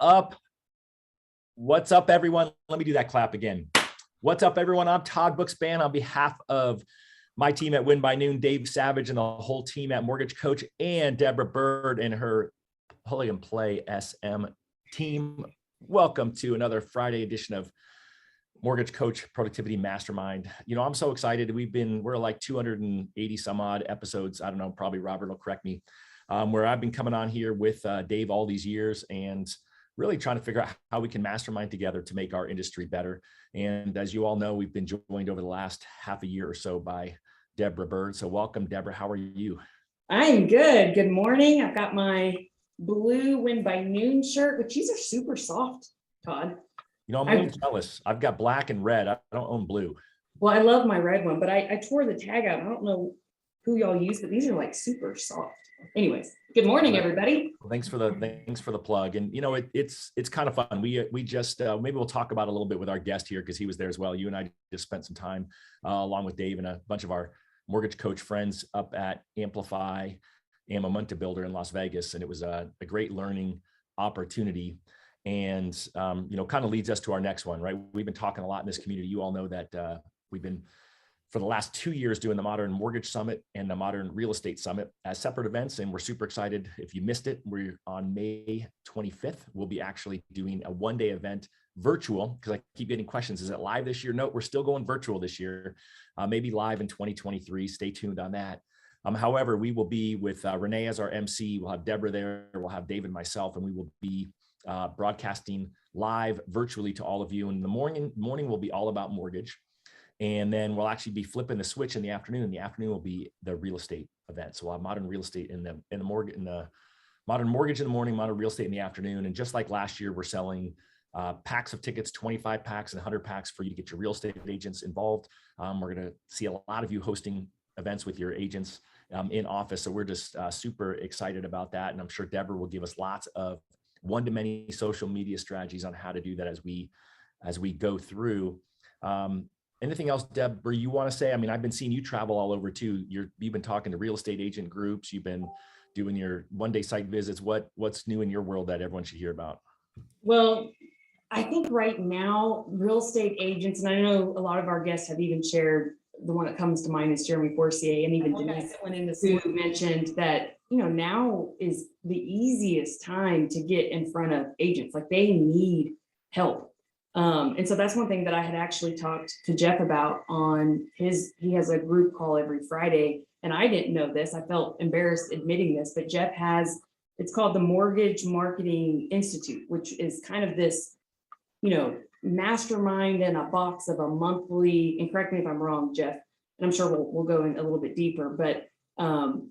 up? What's up, everyone? Let me do that clap again. What's up, everyone? I'm Todd Bookspan on behalf of my team at Win by Noon, Dave Savage, and the whole team at Mortgage Coach, and Deborah Bird and her Plug and Play SM team. Welcome to another Friday edition of Mortgage Coach Productivity Mastermind. You know, I'm so excited. We're like 280 some odd episodes. I don't know, probably Robert will correct me, where I've been coming on here with Dave all these years and really trying to figure out how we can mastermind together to make our industry better. And as you all know, we've been joined over the last half a year or so by Deborah Bird. So welcome, Deborah. How are you? I'm good. Good morning. I've got my blue Win by Noon shirt, but these are super soft, Todd. You know, I'm a little jealous. I've got black and red. I don't own blue. Well, I love my red one, but I tore the tag out. I don't know who y'all use, but these are like super soft. Anyways, good morning, everybody. Thanks for the plug. And you know, it's kind of fun. We just maybe we'll talk about a little bit with our guest here because he was there as well. You and I just spent some time along with Dave and a bunch of our mortgage coach friends up at Amplify Amamunta Builder in Las Vegas, and it was a great learning opportunity. And you know, kind of leads us to our next one, right? We've been talking a lot in this community. You all know that we've been for the last 2 years doing the Modern Mortgage Summit and the Modern Real Estate Summit as separate events. And we're super excited. If you missed it, we're on May 25th. We'll be actually doing a one-day event virtual because I keep getting questions. Is it live this year? No, we're still going virtual this year, maybe live in 2023. Stay tuned on that. However, we will be with Renee as our MC. We'll have Deborah there. We'll have David and myself, and we will be broadcasting live virtually to all of you. And the morning will be all about mortgage. And then we'll actually be flipping the switch in the afternoon. The afternoon will be the real estate event. So we'll have modern real estate in the modern mortgage in the morning, modern real estate in the afternoon. And just like last year, we're selling packs of tickets, 25 packs and 100 packs for you to get your real estate agents involved. We're going to see a lot of you hosting events with your agents in office. So we're just super excited about that. And I'm sure Deborah will give us lots of one-to-many social media strategies on how to do that as we go through. Anything else, Deborah, you want to say? I mean, I've been seeing you travel all over too. You've been talking to real estate agent groups. You've been doing your one-day site visits. What's new in your world that everyone should hear about? Well, I think right now, real estate agents, and I know a lot of our guests have even shared, the one that comes to mind is Jeremy Forcier, and even Denise who mentioned that, you know, now is the easiest time to get in front of agents. Like they need help. And so that's one thing that I had actually talked to Geoff about on he has a group call every Friday. And I didn't know this. I felt embarrassed admitting this, but Geoff it's called the Mortgage Marketing Institute, which is kind of this, you know, mastermind in a box of a monthly, and correct me if I'm wrong, Geoff, and I'm sure we'll go in a little bit deeper, but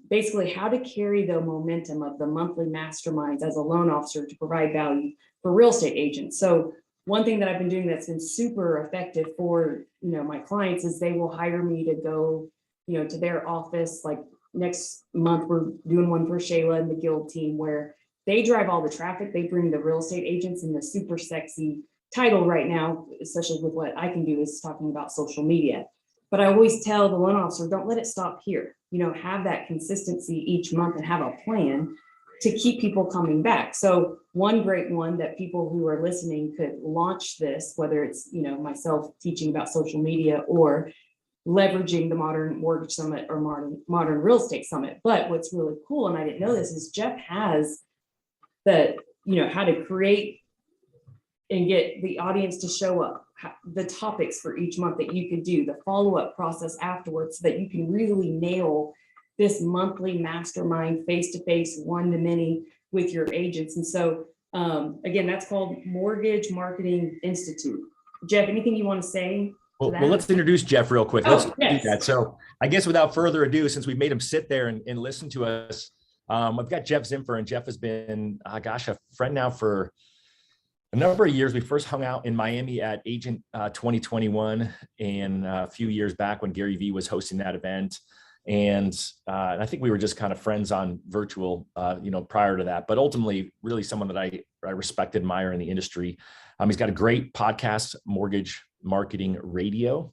basically how to carry the momentum of the monthly masterminds as a loan officer to provide value for real estate agents. So one thing that I've been doing that's been super effective for, you know, my clients is they will hire me to go, you know, to their office. Like next month, we're doing one for Shayla and the Guild team where they drive all the traffic. They bring the real estate agents, and the super sexy title right now, especially with what I can do, is talking about social media. But I always tell the loan officer, don't let it stop here. You know, have that consistency each month and have a plan to keep people coming back. So one great one that people who are listening could launch this, whether it's, you know, myself teaching about social media or leveraging the Modern Mortgage Summit or Modern Real Estate Summit. But what's really cool, and I didn't know this, is Geoff has the, you know, how to create and get the audience to show up, the topics for each month that you could do, the follow-up process afterwards, so that you can really nail this monthly mastermind face-to-face, one-to-many with your agents. And so again, that's called Mortgage Marketing Institute. Geoff, anything you want to say? Well, let's introduce Geoff real quick. Let's do that. So I guess without further ado, since we've made him sit there and listen to us, I've got Geoff Zimpfer, and Geoff has been, a friend now for a number of years. We first hung out in Miami at Agent 2021 and a few years back when Gary Vee was hosting that event. And I think we were just kind of friends on virtual, you know, prior to that, but ultimately really someone that I respect, admire in the industry. He's got a great podcast, Mortgage Marketing Radio.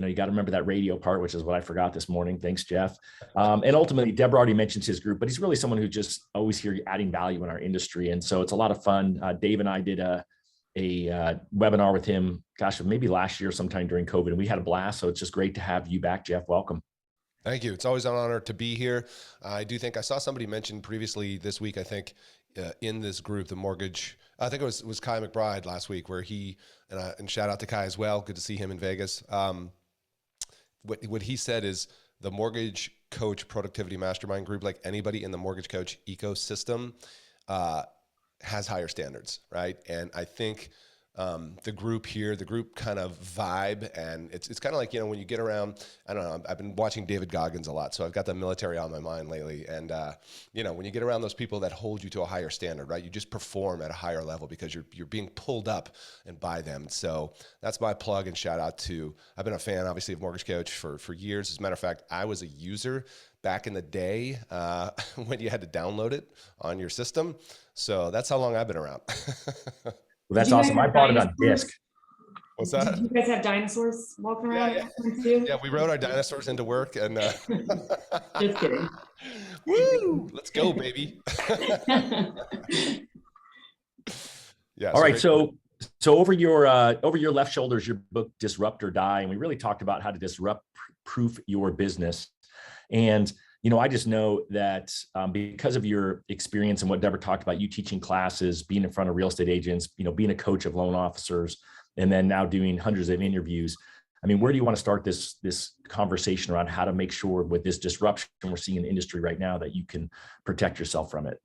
you got to remember that radio part, which is what I forgot this morning. Thanks, Geoff. And ultimately, Deborah already mentions his group, but he's really someone who just always here adding value in our industry. And so it's a lot of fun. Dave and I did a webinar with him, gosh, maybe last year sometime during COVID, and we had a blast. So it's just great to have you back, Geoff. Welcome. Thank you. It's always an honor to be here. I do think I saw somebody mention previously this week, I think, in this group, the mortgage, I think it was Kai McBride last week, where he, and shout out to Kai as well. Good to see him in Vegas. What he said is the mortgage coach productivity mastermind group, like anybody in the mortgage coach ecosystem, has higher standards, right? And I think the group here, the group kind of vibe, and it's kind of like, when you get around, I don't know, I've been watching David Goggins a lot, so I've got the military on my mind lately. And, when you get around those people that hold you to a higher standard, right, you just perform at a higher level because you're being pulled up and by them. So that's my plug and shout out to, I've been a fan, obviously, of Mortgage Coach for years. As a matter of fact, I was a user back in the day when you had to download it on your system. So that's how long I've been around. Well, that's awesome. I bought it on disc. What's that? Did you guys have dinosaurs walking around? Yeah, we rode our dinosaurs into work and Just kidding. Woo! Let's go, baby. Yeah. All right. So over your left shoulder is your book Disrupt or Die, and we really talked about how to disrupt proof your business. And I just know that because of your experience and what Deborah talked about, you teaching classes, being in front of real estate agents, being a coach of loan officers, and then now doing hundreds of interviews. I mean, where do you want to start this conversation around how to make sure with this disruption we're seeing in the industry right now that you can protect yourself from it?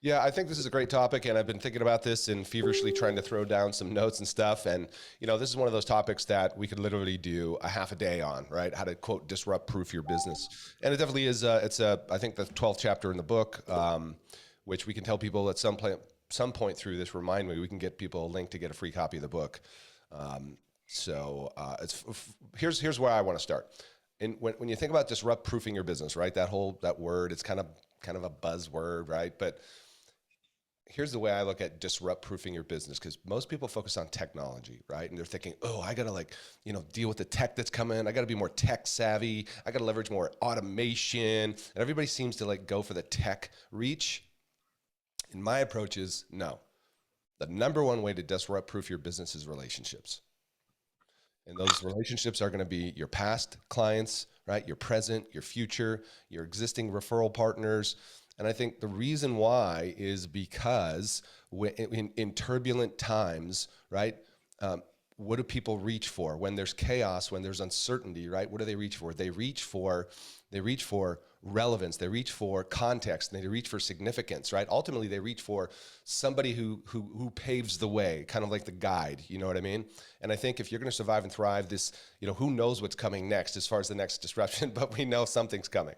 Yeah, I think this is a great topic, and I've been thinking about this and feverishly trying to throw down some notes and stuff. And, this is one of those topics that we could literally do a half a day on, right? How to, quote, disrupt proof your business. And it definitely is, I think the 12th chapter in the book, which we can tell people at some point through this, remind me, we can get people a link to get a free copy of the book. Here's where I want to start. And when you think about disrupt proofing your business, right? That word, it's kind of a buzzword, right? But here's the way I look at disrupt proofing your business, because most people focus on technology, right? And they're thinking, oh, I got to deal with the tech that's coming. I got to be more tech savvy. I got to leverage more automation. And everybody seems to go for the tech reach. And my approach is no. The number one way to disrupt proof your business is relationships. And those relationships are going to be your past clients, right? Your present, your future, your existing referral partners. And I think the reason why is because in turbulent times, right? What do people reach for when there's chaos, when there's uncertainty, right? What do they reach for? They reach for relevance. They reach for context. And they reach for significance, right? Ultimately, they reach for somebody who paves the way, kind of like the guide. You know what I mean? And I think if you're going to survive and thrive, who knows what's coming next as far as the next disruption, but we know something's coming.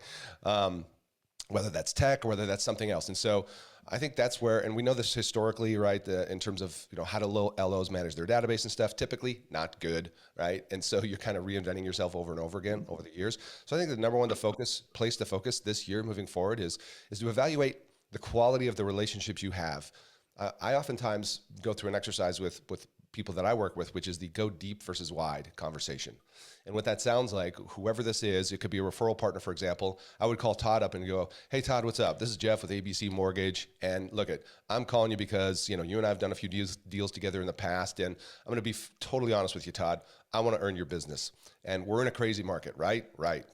Whether that's tech or whether that's something else. And so I think that's where, and we know this historically, right? In terms of, how do LOs manage their database and stuff, typically not good, right? And so you're kind of reinventing yourself over and over again over the years. So I think the number one place to focus this year moving forward is to evaluate the quality of the relationships you have. I oftentimes go through an exercise with people that I work with, which is the go deep versus wide conversation. And what that sounds like, whoever this is, it could be a referral partner, for example. I would call Todd up and go, hey, Todd, what's up? This is Geoff with ABC Mortgage. And look, I'm calling you because, you and I have done a few deals together in the past. And I'm going to be totally honest with you, Todd. I want to earn your business. And we're in a crazy market, right? Right.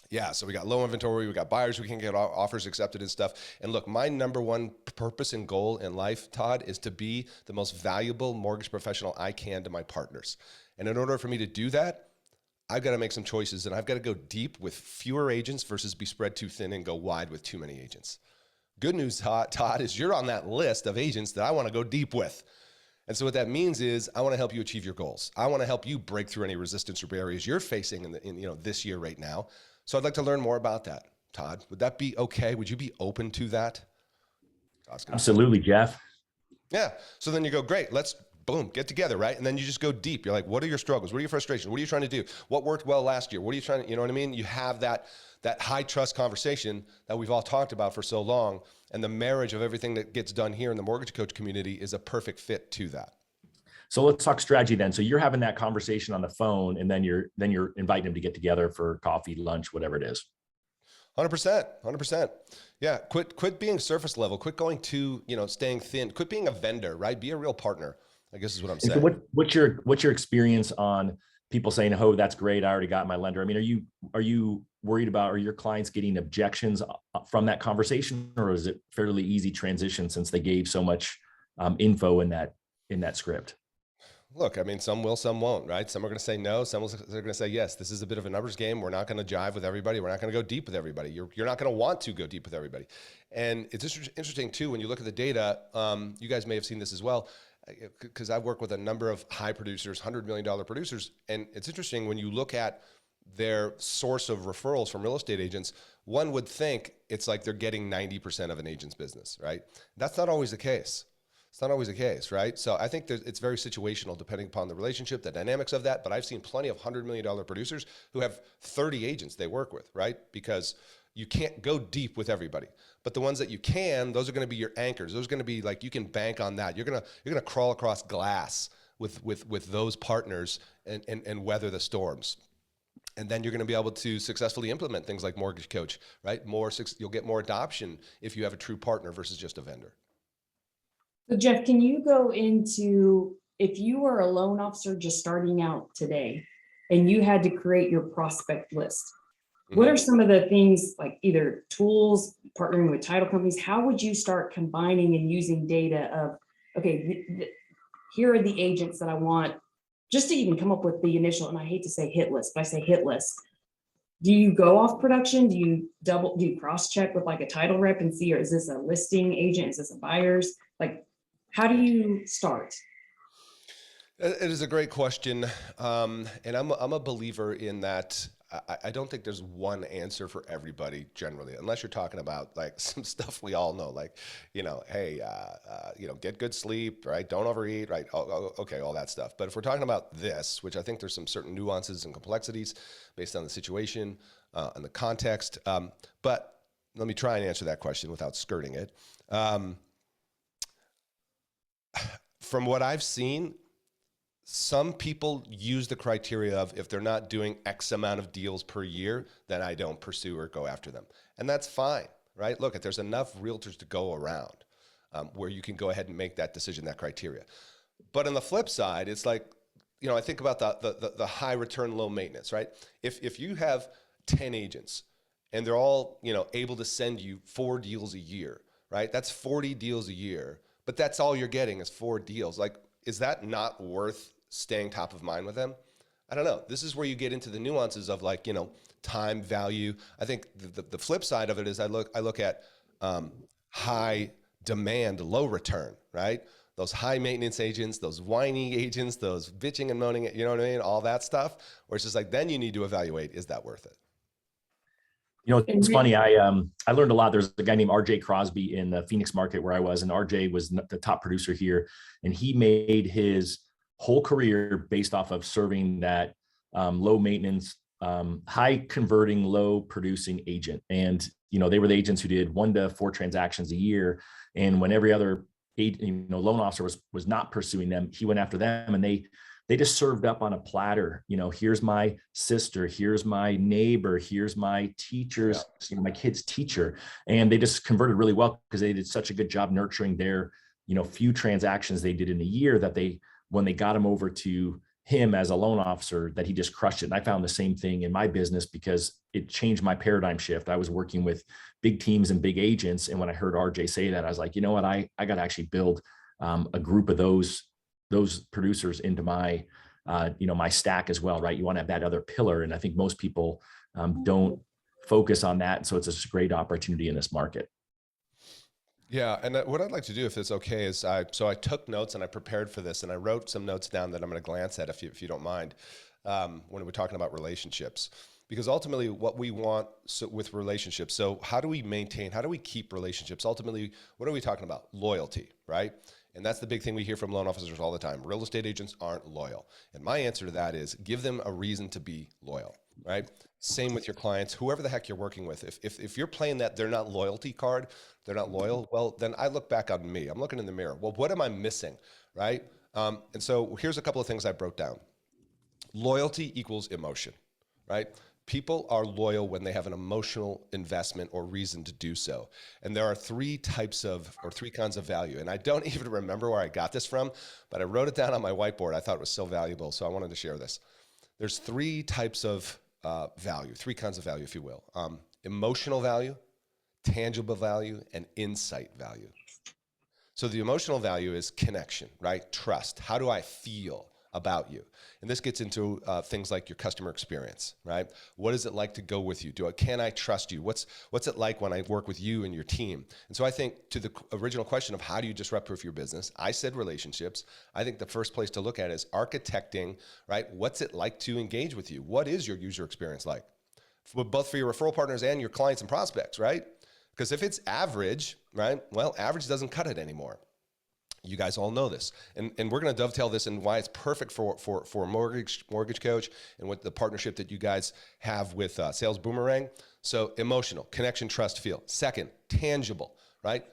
Yeah, so we got low inventory, we got buyers, we can get offers accepted and stuff. And look, my number one purpose and goal in life, Todd, is to be the most valuable mortgage professional I can to my partners. And in order for me to do that, I've got to make some choices, and I've got to go deep with fewer agents versus be spread too thin and go wide with too many agents. Good news, Todd, is you're on that list of agents that I want to go deep with. And so what that means is I want to help you achieve your goals. I want to help you break through any resistance or barriers you're facing in this year right now. So I'd like to learn more about that. Todd, would that be okay? Would you be open to that? Absolutely, Geoff. Yeah. So then you go, great, let's get together, right? And then you just go deep. You're like, what are your struggles? What are your frustrations? What are you trying to do? What worked well last year? What are you trying to, you know what I mean? You have that high trust conversation that we've all talked about for so long. And the marriage of everything that gets done here in the mortgage coach community is a perfect fit to that. So let's talk strategy then. So you're having that conversation on the phone, and then you're inviting them to get together for coffee, lunch, whatever it is. 100%, 100%. Yeah. Quit being surface level, quit going to, staying thin, quit being a vendor, right? Be a real partner, I guess is what I'm And saying. so what's your experience on people saying, "Oh, that's great, I already got my lender"? I mean, are you worried about, are your clients getting objections from that conversation, or is it fairly easy transition since they gave so much info in that script? Look, I mean, some will, some won't, right? Some are going to say no. They're going to say yes. This is a bit of a numbers game. We're not going to jive with everybody. We're not going to go deep with everybody. You're not going to want to go deep with everybody. And it's interesting too, when you look at the data, you guys may have seen this as well, because I work with a number of high producers, $100 million producers. And it's interesting when you look at their source of referrals from real estate agents, one would think it's like they're getting 90% of an agent's business, right? That's not always the case. It's not always the case, right? So I think it's very situational depending upon the relationship, the dynamics of that. But I've seen plenty of $100 million producers who have 30 agents they work with, right? Because you can't go deep with everybody. But the ones that you can, those are going to be your anchors. Those are going to be like, you can bank on that. You're going to crawl across glass with those partners and weather the storms. And then you're going to be able to successfully implement things like Mortgage Coach, right? You'll get more adoption if you have a true partner versus just a vendor. So Geoff, can you go into, if you were a loan officer just starting out today and you had to create your prospect list, what are some of the things, like either tools, partnering with title companies, how would you start combining and using data of, okay, here are the agents that I want, just to even come up with the initial, and I hate to say hit list, but I say hit list. Do you go off production? Do you cross check with like a title rep and see, or is this a listing agent? Is this a buyer's? Like, how do you start? It is a great question. And I'm a believer in that. I don't think there's one answer for everybody generally, unless you're talking about like some stuff we all know, like, hey, get good sleep, right? Don't overeat, right? Okay, all that stuff. But if we're talking about this, which I think there's some certain nuances and complexities based on the situation and the context. But let me try and answer that question without skirting it. From what I've seen, some people use the criteria of, if they're not doing X amount of deals per year, then I don't pursue or go after them. And that's fine, right? Look, there's enough realtors to go around where you can go ahead and make that decision, that criteria. But on the flip side, it's like, I think about the high return, low maintenance, right? If you have 10 agents and they're all, able to send you 4 deals a year, right? That's 40 deals a year, but that's all you're getting is 4 deals. Like, is that not worth staying top of mind with them? I don't know. This is where you get into the nuances of like, time value. I think the flip side of it is I look at high demand, low return, right? Those high maintenance agents, those whiny agents, those bitching and moaning, you know what I mean? All that stuff, where it's just like, then you need to evaluate, is that worth it? It's funny. I learned a lot. There's a guy named RJ Crosby in the Phoenix market where I was, and RJ was the top producer here, and he made his whole career based off of serving that low maintenance, high converting, low producing agent. And they were the agents who did 1 to 4 transactions a year, and when every other loan officer was not pursuing them, he went after them, and they just served up on a platter. Here's my sister, here's my neighbor, here's my teacher's, my kid's teacher. And they just converted really well because they did such a good job nurturing their, few transactions they did in a year, that when they got him over to him as a loan officer, that he just crushed it. And I found the same thing in my business because it changed my paradigm shift. I was working with big teams and big agents. And when I heard RJ say that, I was like, you know what, I got to actually build a group of those producers into my, my stack as well, right? You want to have that other pillar. And I think most people don't focus on that. So it's a great opportunity in this market. Yeah. And what I'd like to do, if it's okay, is I took notes and I prepared for this, and I wrote some notes down that I'm going to glance at if you don't mind, when we're talking about relationships. Because ultimately what we want with relationships, so how do we keep relationships? Ultimately, what are we talking about? Loyalty, right? And that's the big thing we hear from loan officers all the time. Real estate agents aren't loyal. And my answer to that is give them a reason to be loyal, right? Same with your clients, whoever the heck you're working with. If you're playing that they're not loyalty card, they're not loyal, well, then I look back on me. I'm looking in the mirror. Well, what am I missing, right? And so here's a couple of things I broke down. Loyalty equals emotion, right? People are loyal when they have an emotional investment or reason to do so. And there are three kinds of value. And I don't even remember where I got this from, but I wrote it down on my whiteboard. I thought it was so valuable, so I wanted to share this. There's three types of value, three kinds of value, if you will. Emotional value, tangible value, and insight value. So the emotional value is connection, right? Trust. How do I feel about you? And this gets into things like your customer experience, right? What is it like to go with you? Can I trust you? What's it like when I work with you and your team? And so I think to the original question of how do you disrupt-proof your business, I said relationships. I think the first place to look at is architecting, right? What's it like to engage with you? What is your user experience like? Both for your referral partners and your clients and prospects, right? Because if it's average, right? Well, average doesn't cut it anymore. You guys all know this. And we're going to dovetail this and why it's perfect for a mortgage coach and with the partnership that you guys have with Sales Boomerang. So emotional, connection, trust, feel. Second, tangible, right?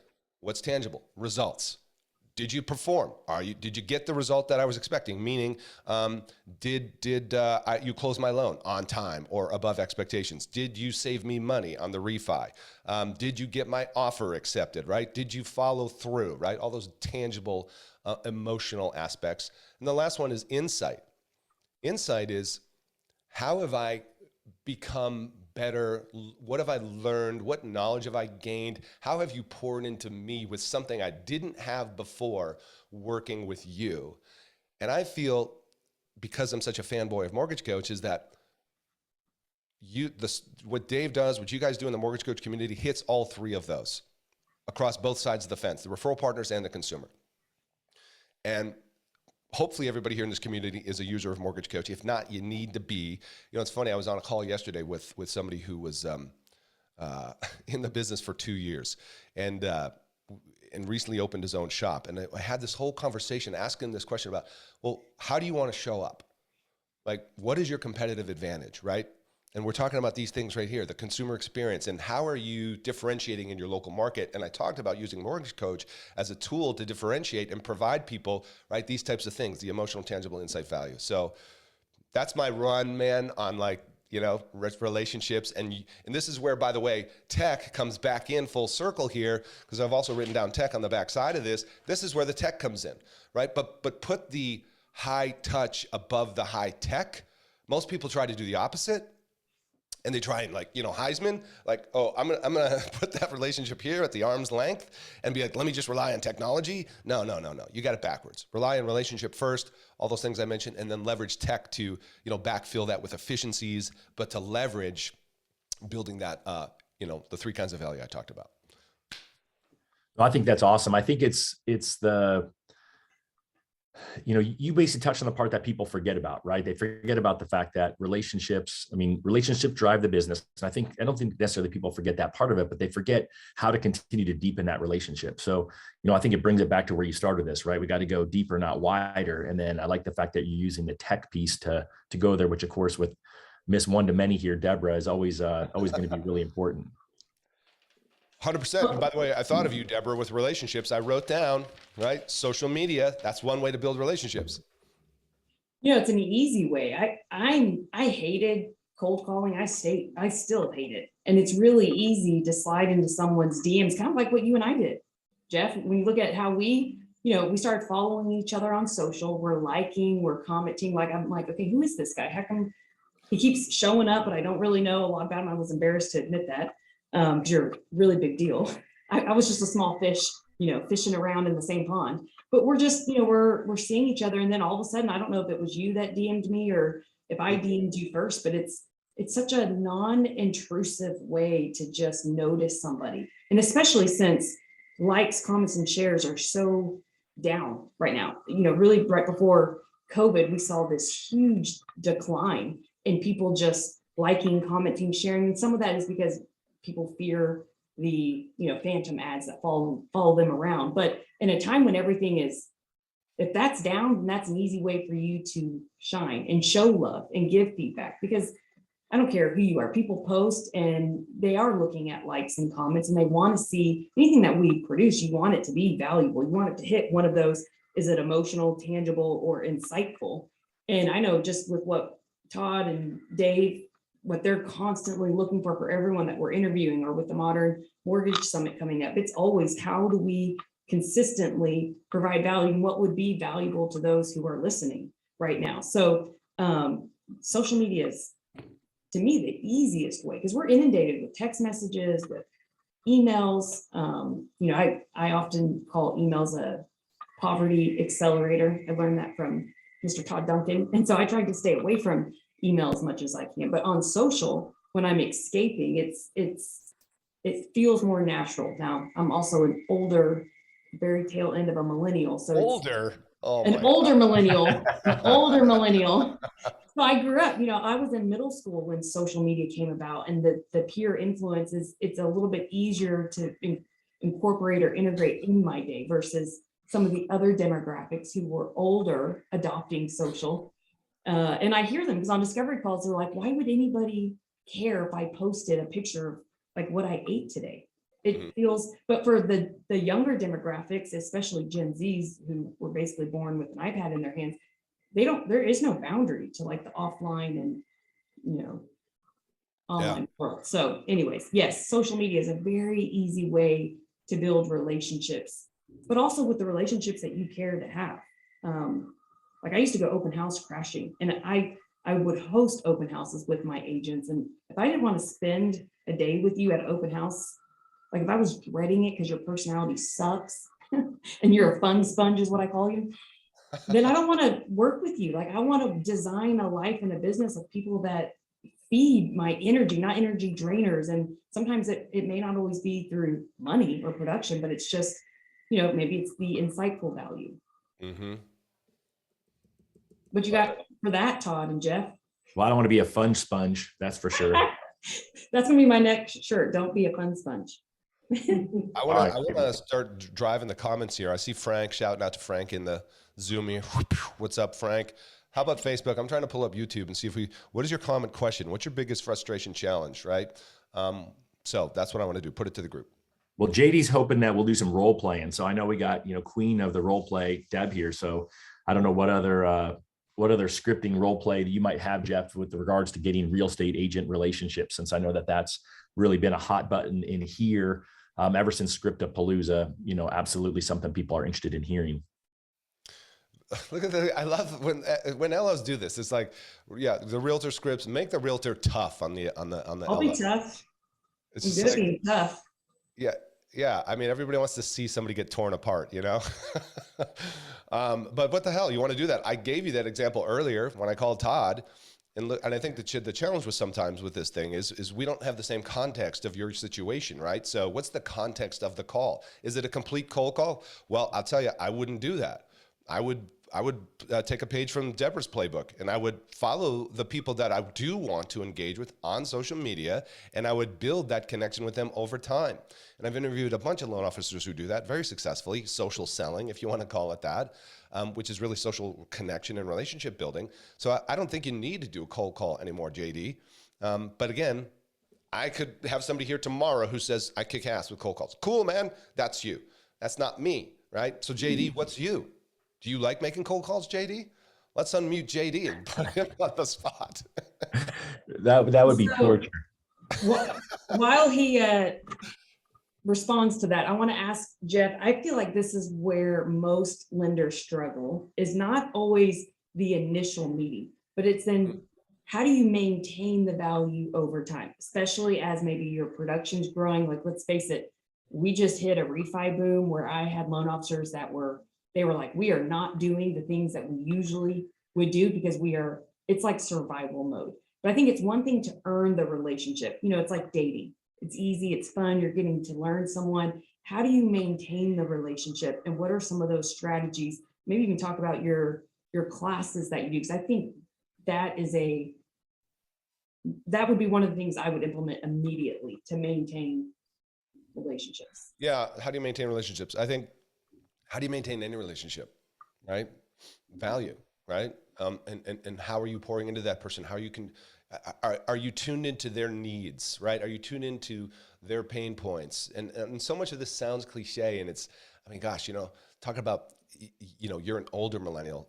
What's tangible? Results. Did you perform? Did you get the result that I was expecting? Meaning, did you close my loan on time or above expectations? Did you save me money on the refi? Did you get my offer accepted, right? Did you follow through, right? All those tangible, emotional aspects. And the last one is insight. Insight is, how have I become better? What have I learned? What knowledge have I gained? How have you poured into me with something I didn't have before working with you? And I feel, because I'm such a fanboy of Mortgage Coach, is that what Dave does, what you guys do in the Mortgage Coach community, hits all three of those across both sides of the fence, the referral partners and the consumer. And hopefully everybody here in this community is a user of Mortgage Coach. If not, you need to be. You know, it's funny, I was on a call yesterday with somebody who was in the business for 2 years and recently opened his own shop. And I had this whole conversation asking this question about, well, how do you want to show up? Like, what is your competitive advantage, right? And we're talking about these things right here, the consumer experience, and how are you differentiating in your local market? And I talked about using Mortgage Coach as a tool to differentiate and provide people, right, these types of things, the emotional, tangible, insight value. So that's my run, man, on, like, you know, relationships. And this is where, by the way, tech comes back in full circle here, because I've also written down tech on the back side of this. This is where the tech comes in, right? But put the high touch above the high tech. Most people try to do the opposite. And they try and, like, you know, Heisman, like, oh, I'm gonna put that relationship here at the arm's length and be like, let me just rely on technology. No. You got it backwards. Rely on relationship first, all those things I mentioned, and then leverage tech to, you know, backfill that with efficiencies, but to leverage building that, you know, the three kinds of value I talked about. I think that's awesome. I think it's the, you know, you basically touched on the part that people forget about, right? They forget about the fact that relationships drive the business. And I don't think necessarily people forget that part of it, but they forget how to continue to deepen that relationship. So, you know, I think it brings it back to where you started this, right? We got to go deeper, not wider. And then I like the fact that you're using the tech piece to go there, which of course with Miss One-to-Many here, Deborah, is always going to be really important. 100%. And by the way, I thought of you, Deborah, with relationships. I wrote down, right? Social media. That's one way to build relationships. You know, it's an easy way. I hated cold calling. I still hate it. And it's really easy to slide into someone's DMs, kind of like what you and I did, Geoff. When you look at how we started following each other on social, we're liking, we're commenting. Like, I'm like, okay, who is this guy? How come he keeps showing up, but I don't really know a lot about him? I was embarrassed to admit that. Because you're a really big deal. I was just a small fish, you know, fishing around in the same pond. But we're just, you know, we're seeing each other, and then all of a sudden, I don't know if it was you that DM'd me or if I DM'd you first, but it's such a non-intrusive way to just notice somebody, and especially since likes, comments, and shares are so down right now. You know, really right before COVID, we saw this huge decline in people just liking, commenting, sharing. And some of that is because people fear the, you know, phantom ads that follow them around. But in a time when everything is, if that's down, then that's an easy way for you to shine and show love and give feedback. Because I don't care who you are, people post and they are looking at likes and comments, and they want to see anything that we produce. You want it to be valuable. You want it to hit one of those Is it emotional, tangible, or insightful? And I know just with what Todd and Dave, what they're constantly looking for everyone that we're interviewing, or with the Modern Mortgage Summit coming up, it's always, how do we consistently provide value, and what would be valuable to those who are listening right now? So social media is, to me, the easiest way, because we're inundated with text messages, with emails. I often call emails a poverty accelerator. I learned that from Mr. Todd Duncan. And so I tried to stay away from email as much as I can. But on social, when I'm escaping, it feels more natural. Now, I'm also an older, very tail end of a millennial. So older. Oh, an older millennial, an older millennial. So I grew up, I was in middle school when social media came about, and the peer influence it's a little bit easier to incorporate or integrate in my day versus some of the other demographics who were older adopting social. And I hear them, because on discovery calls, they're like, why would anybody care if I posted a picture of like what I ate today? It feels, but for the younger demographics, especially Gen Zs, who were basically born with an iPad in their hands, there is no boundary to like the offline and, online world. So anyways, yes, social media is a very easy way to build relationships, but also with the relationships that you care to have. Like I used to go open house crashing, and I would host open houses with my agents. And if I didn't want to spend a day with you at an open house, like if I was dreading it because your personality sucks and you're a fun sponge is what I call you, then I don't want to work with you. Like I want to design a life and a business of people that feed my energy, not energy drainers. And sometimes it may not always be through money or production, but it's just, maybe it's the insightful value. Mm-hmm. What you got for that, Todd and Geoff? Well, I don't want to be a fun sponge, that's for sure. That's gonna be my next shirt. Don't be a fun sponge. I want to start driving the comments here. I see Frank, shouting out to Frank in the Zoom here. What's up, Frank? How about Facebook? I'm trying to pull up YouTube and see what is your comment question? What's your biggest frustration challenge, right? So that's what I want to do. Put it to the group. Well, JD's hoping that we'll do some role playing. So I know we got, queen of the role play, Deb, here. So I don't know what other scripting role play that you might have, Geoff, with regards to getting real estate agent relationships, since I know that that's really been a hot button in here ever since Scriptapalooza, absolutely something people are interested in hearing. Look at I love when LOs do this. It's like, the realtor scripts, make the realtor tough on the I'll LO. be tough. It's just like, tough. Yeah. I mean, everybody wants to see somebody get torn apart, But what the hell? You want to do that? I gave you that example earlier when I called Todd, and I think the challenge was sometimes with this thing is we don't have the same context of your situation, right? So what's the context of the call? Is it a complete cold call? Well, I'll tell you, I wouldn't do that. I would take a page from Deborah's playbook, and I would follow the people that I do want to engage with on social media, and I would build that connection with them over time. And I've interviewed a bunch of loan officers who do that very successfully, social selling, if you want to call it that, which is really social connection and relationship building. So I don't think you need to do a cold call anymore, JD. But again, I could have somebody here tomorrow who says, I kick ass with cold calls. Cool, man. That's you. That's not me, right? So JD, what's you? Do you like making cold calls, JD? Let's unmute JD and put him on the spot. That would be torture. While he responds to that, I want to ask Geoff, I feel like this is where most lenders struggle, is not always the initial meeting, but it's then how do you maintain the value over time, especially as maybe your production's growing. Like, let's face it, we just hit a refi boom where I had loan officers that were like, we are not doing the things that we usually would do because it's like survival mode. But I think it's one thing to earn the relationship. It's like dating. It's easy, it's fun, you're getting to learn someone. How do you maintain the relationship? And what are some of those strategies? Maybe you can talk about your classes that you do, because I think that would be one of the things I would implement immediately to maintain relationships. Yeah, how do you maintain relationships? I think, how do you maintain any relationship, right? Value, right? And how are you pouring into that person? Are you tuned into their needs, right? Are you tuned into their pain points? And so much of this sounds cliche, and it's, I mean, gosh, talking about you know, you're an older millennial,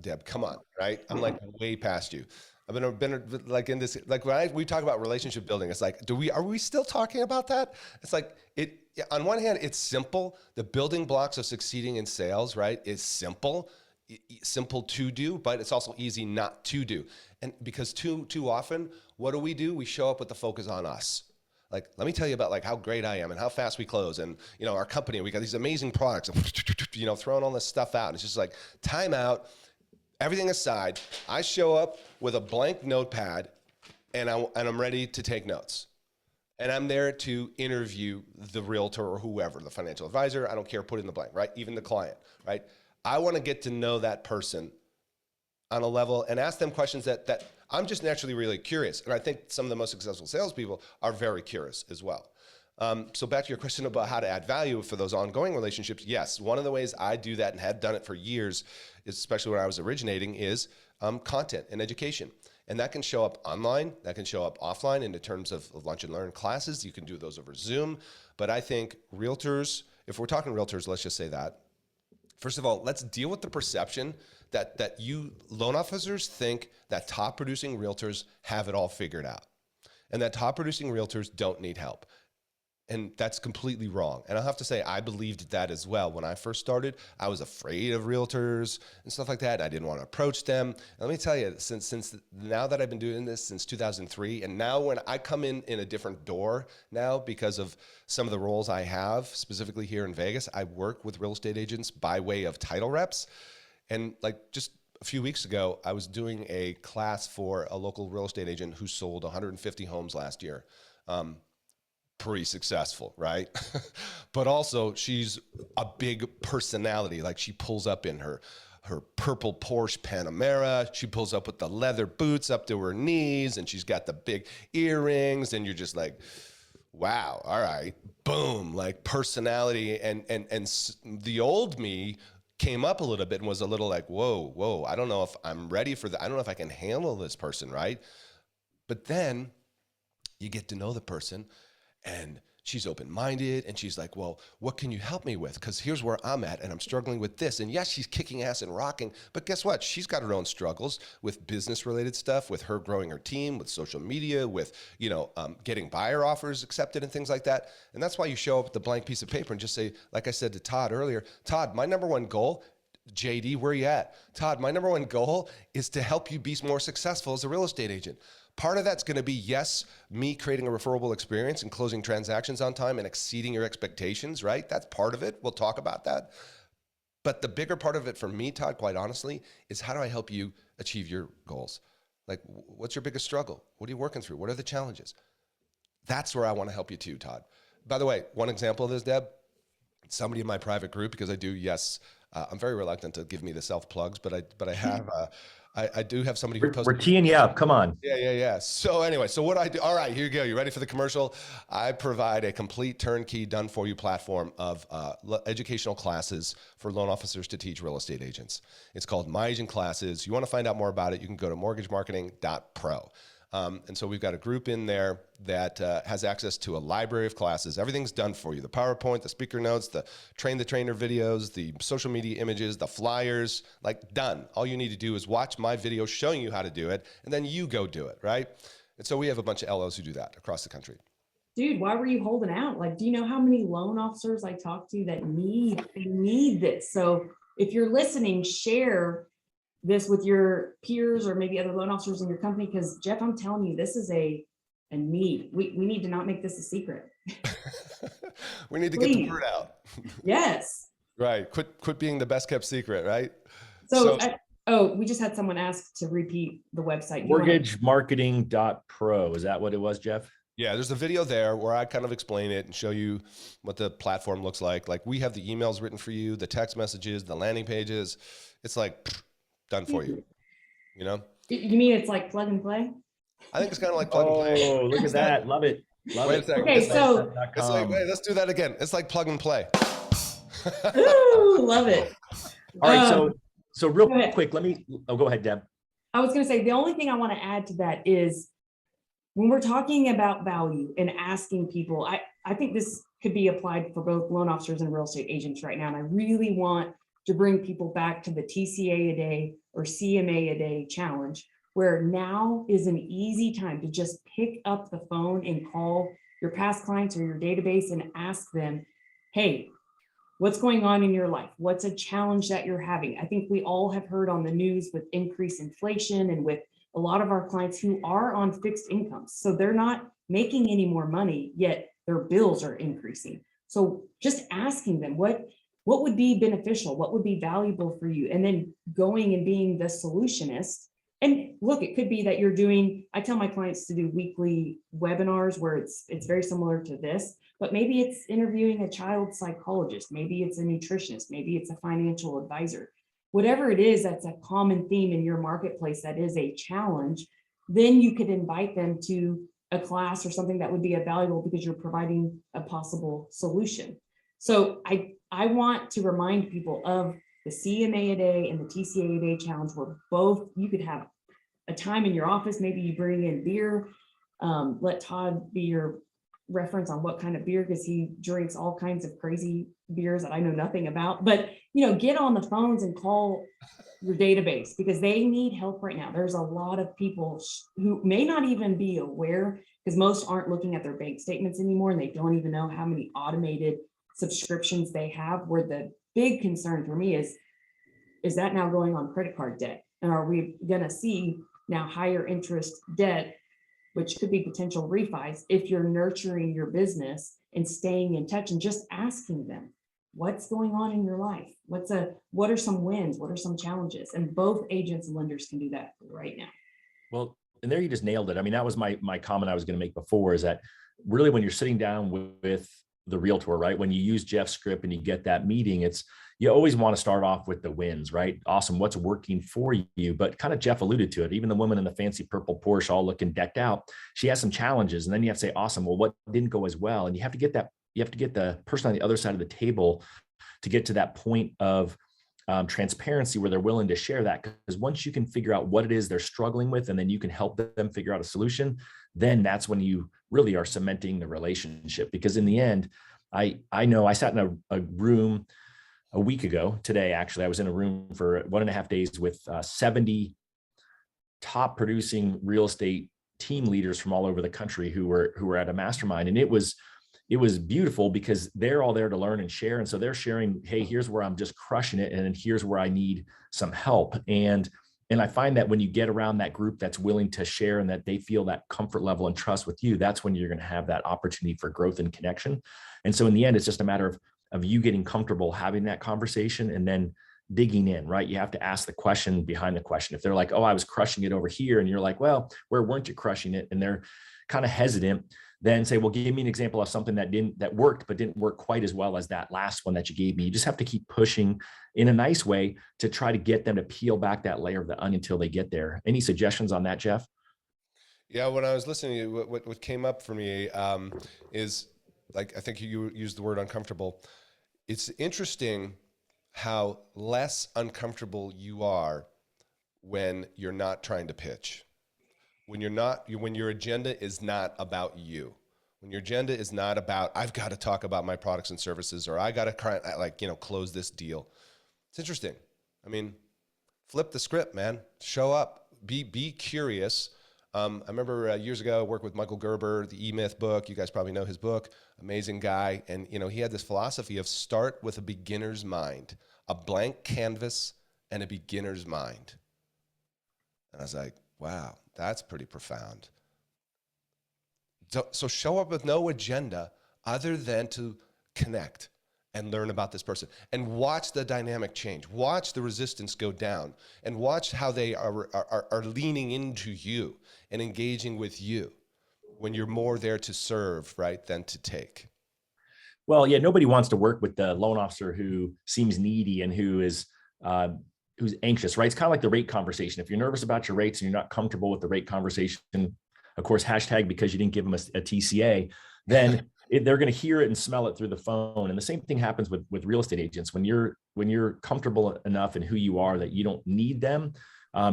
Deb, come on, right? I'm like way past you. I've been like in this, like when we talk about relationship building, it's like, are we still talking about that? It's like on one hand, it's simple. The building blocks of succeeding in sales, right, is simple to do, but it's also easy not to do. And because too often, what do? We show up with the focus on us. Like, let me tell you about like how great I am and how fast we close, and you know, our company, we got these amazing products, you know, throwing all this stuff out. And it's just like, time out, everything aside. I show up with a blank notepad, and I'm ready to take notes. And I'm there to interview the realtor or whoever, the financial advisor. I don't care, put in the blank, right? Even the client, right? I want to get to know that person on a level and ask them questions that I'm just naturally really curious. And I think some of the most successful salespeople are very curious as well. So back to your question about how to add value for those ongoing relationships. Yes, one of the ways I do that and had done it for years, especially when I was originating, is content and education. And that can show up online, that can show up offline in the terms of lunch and learn classes. You can do those over Zoom. But I think realtors, if we're talking realtors, let's just say that. First of all, let's deal with the perception that you loan officers think that top producing realtors have it all figured out and that top producing realtors don't need help. And that's completely wrong. And I'll have to say, I believed that as well. When I first started, I was afraid of realtors and stuff like that. I didn't want to approach them. And let me tell you, since now that I've been doing this since 2003, and now when I come in a different door now because of some of the roles I have, specifically here in Vegas, I work with real estate agents by way of title reps. And like just a few weeks ago, I was doing a class for a local real estate agent who sold 150 homes last year. Pretty successful, right? But also she's a big personality. Like she pulls up in her purple Porsche Panamera. She pulls up with the leather boots up to her knees, and she's got the big earrings, and you're just like, wow, all right, boom, like personality. And the old me came up a little bit and was a little like, whoa, I don't know if I'm ready for that. I don't know if I can handle this person, right? But then you get to know the person, and she's open-minded, and she's like, well, what can you help me with? Because here's where I'm at, and I'm struggling with this. And yes, she's kicking ass and rocking, but guess what? She's got her own struggles with business-related stuff, with her growing her team, with social media, with, you know, getting buyer offers accepted and things like that. And that's why you show up with the blank piece of paper and just say, like I said to Todd earlier, Todd, my number one goal, JD, where you at? Todd, my number one goal is to help you be more successful as a real estate agent. Part of that's going to be, yes, me creating a referable experience and closing transactions on time and exceeding your expectations, right? That's part of it. We'll talk about that. But the bigger part of it for me, Todd, quite honestly, is how do I help you achieve your goals? Like, what's your biggest struggle? What are you working through? What are the challenges? That's where I want to help you too, Todd. By the way, one example of this, Deb, somebody in my private group, because I do, yes, I'm very reluctant to give me the self plugs, but I have, I do have somebody who posted. We're teeing you up. Come on. Yeah. So anyway, so what I do, all right, here you go. You ready for the commercial? I provide a complete turnkey done for you platform of educational classes for loan officers to teach real estate agents. It's called My Agent Classes. You want to find out more about it, you can go to mortgagemarketing.pro. And so we've got a group in there that has access to a library of classes. Everything's done for you. The PowerPoint, the speaker notes, the train the trainer videos, the social media images, the flyers, like done. All you need to do is watch my video showing you how to do it, and then you go do it, right? And so we have a bunch of LOs who do that across the country. Dude, why were you holding out? Like, do you know how many loan officers I talk to that need this? So if you're listening, share this with your peers or maybe other loan officers in your company, because Geoff, I'm telling you, this is a need. We need to not make this a secret. We need to get the word out. Yes. Right. Quit being the best kept secret, right? So we just had someone ask to repeat the website. Mortgagemarketing.pro. Is that what it was, Geoff? Yeah, there's a video there where I kind of explain it and show you what the platform looks like. Like we have the emails written for you, the text messages, the landing pages. It's like done for you, you know? You mean it's like plug and play? I think it's kind of like plug and play. Oh, look at that. Love it. Wait a second. Okay, so it's like, wait, let's do that again. It's like plug and play. Ooh, love it. All right. So real quick, go ahead, Deb. I was going to say, the only thing I want to add to that is when we're talking about value and asking people, I think this could be applied for both loan officers and real estate agents right now. And I really want to bring people back to the TCA a day or CMA a day challenge, where now is an easy time to just pick up the phone and call your past clients or your database and ask them, hey, what's going on in your life? What's a challenge that you're having? I think we all have heard on the news with increased inflation and with a lot of our clients who are on fixed incomes. So they're not making any more money, yet their bills are increasing. So just asking them what would be beneficial, what would be valuable for you, and then going and being the solutionist. And look, it could be that you're doing, I tell my clients to do weekly webinars where it's very similar to this, but maybe it's interviewing a child psychologist, maybe it's a nutritionist, maybe it's a financial advisor. Whatever it is that's a common theme in your marketplace that is a challenge, then you could invite them to a class or something that would be valuable because you're providing a possible solution. So I want to remind people of the CMA a day and the TCA a day challenge, where both you could have a time in your office. Maybe you bring in beer. Let Todd be your reference on what kind of beer, because he drinks all kinds of crazy beers that I know nothing about. But get on the phones and call your database, because they need help right now. There's a lot of people who may not even be aware, because most aren't looking at their bank statements anymore, and they don't even know how many automated subscriptions they have, where the big concern for me is that now going on credit card debt? And are we going to see now higher interest debt, which could be potential refis, if you're nurturing your business and staying in touch and just asking them, what's going on in your life? What are some wins? What are some challenges? And both agents and lenders can do that right now. Well, and there you just nailed it. I mean, that was my comment I was going to make before, is that really when you're sitting down with the realtor, right? When you use Geoff's script and you get that meeting, you always want to start off with the wins, right? Awesome. What's working for you? But kind of Geoff alluded to it. Even the woman in the fancy purple Porsche, all looking decked out, she has some challenges. And then you have to say, awesome. Well, what didn't go as well? And you have to get the person on the other side of the table to get to that point of transparency where they're willing to share that. Because once you can figure out what it is they're struggling with, and then you can help them figure out a solution, then that's when you really are cementing the relationship. Because in the end, I know I sat in a room a week ago today. Actually, I was in a room for 1.5 days with 70 top producing real estate team leaders from all over the country who were at a mastermind. And it was beautiful, because they're all there to learn and share. And so they're sharing, hey, here's where I'm just crushing it, and then here's where I need some help. And I find that when you get around that group that's willing to share and that they feel that comfort level and trust with you, that's when you're going to have that opportunity for growth and connection. And so in the end, it's just a matter of you getting comfortable having that conversation and then digging in, right? You have to ask the question behind the question. If they're like, oh, I was crushing it over here, and you're like, well, where weren't you crushing it? And they're kind of hesitant, then say, well, give me an example of something that worked, but didn't work quite as well as that last one that you gave me. You just have to keep pushing in a nice way to try to get them to peel back that layer of the onion until they get there. Any suggestions on that, Geoff? Yeah, when I was listening to you, what came up for me is, like, I think you used the word uncomfortable. It's interesting how less uncomfortable you are when you're not trying to pitch. When your agenda is not about you, when your agenda is not about, I've got to talk about my products and services, or I got to close this deal. It's interesting. I mean, flip the script, man. Show up. Be curious. I remember years ago, I worked with Michael Gerber, the E-Myth book. You guys probably know his book. Amazing guy. And he had this philosophy of start with a beginner's mind, a blank canvas and a beginner's mind. And I was like, wow, that's pretty profound. So show up with no agenda other than to connect and learn about this person, and watch the dynamic change. Watch the resistance go down, and watch how they are leaning into you and engaging with you when you're more there to serve, right, than to take. Well, yeah, nobody wants to work with the loan officer who seems needy and who's anxious, right? It's kind of like the rate conversation. If you're nervous about your rates and you're not comfortable with the rate conversation, of course, hashtag because you didn't give them a TCA, then they're going to hear it and smell it through the phone. And the same thing happens with real estate agents. When you're comfortable enough in who you are that you don't need them,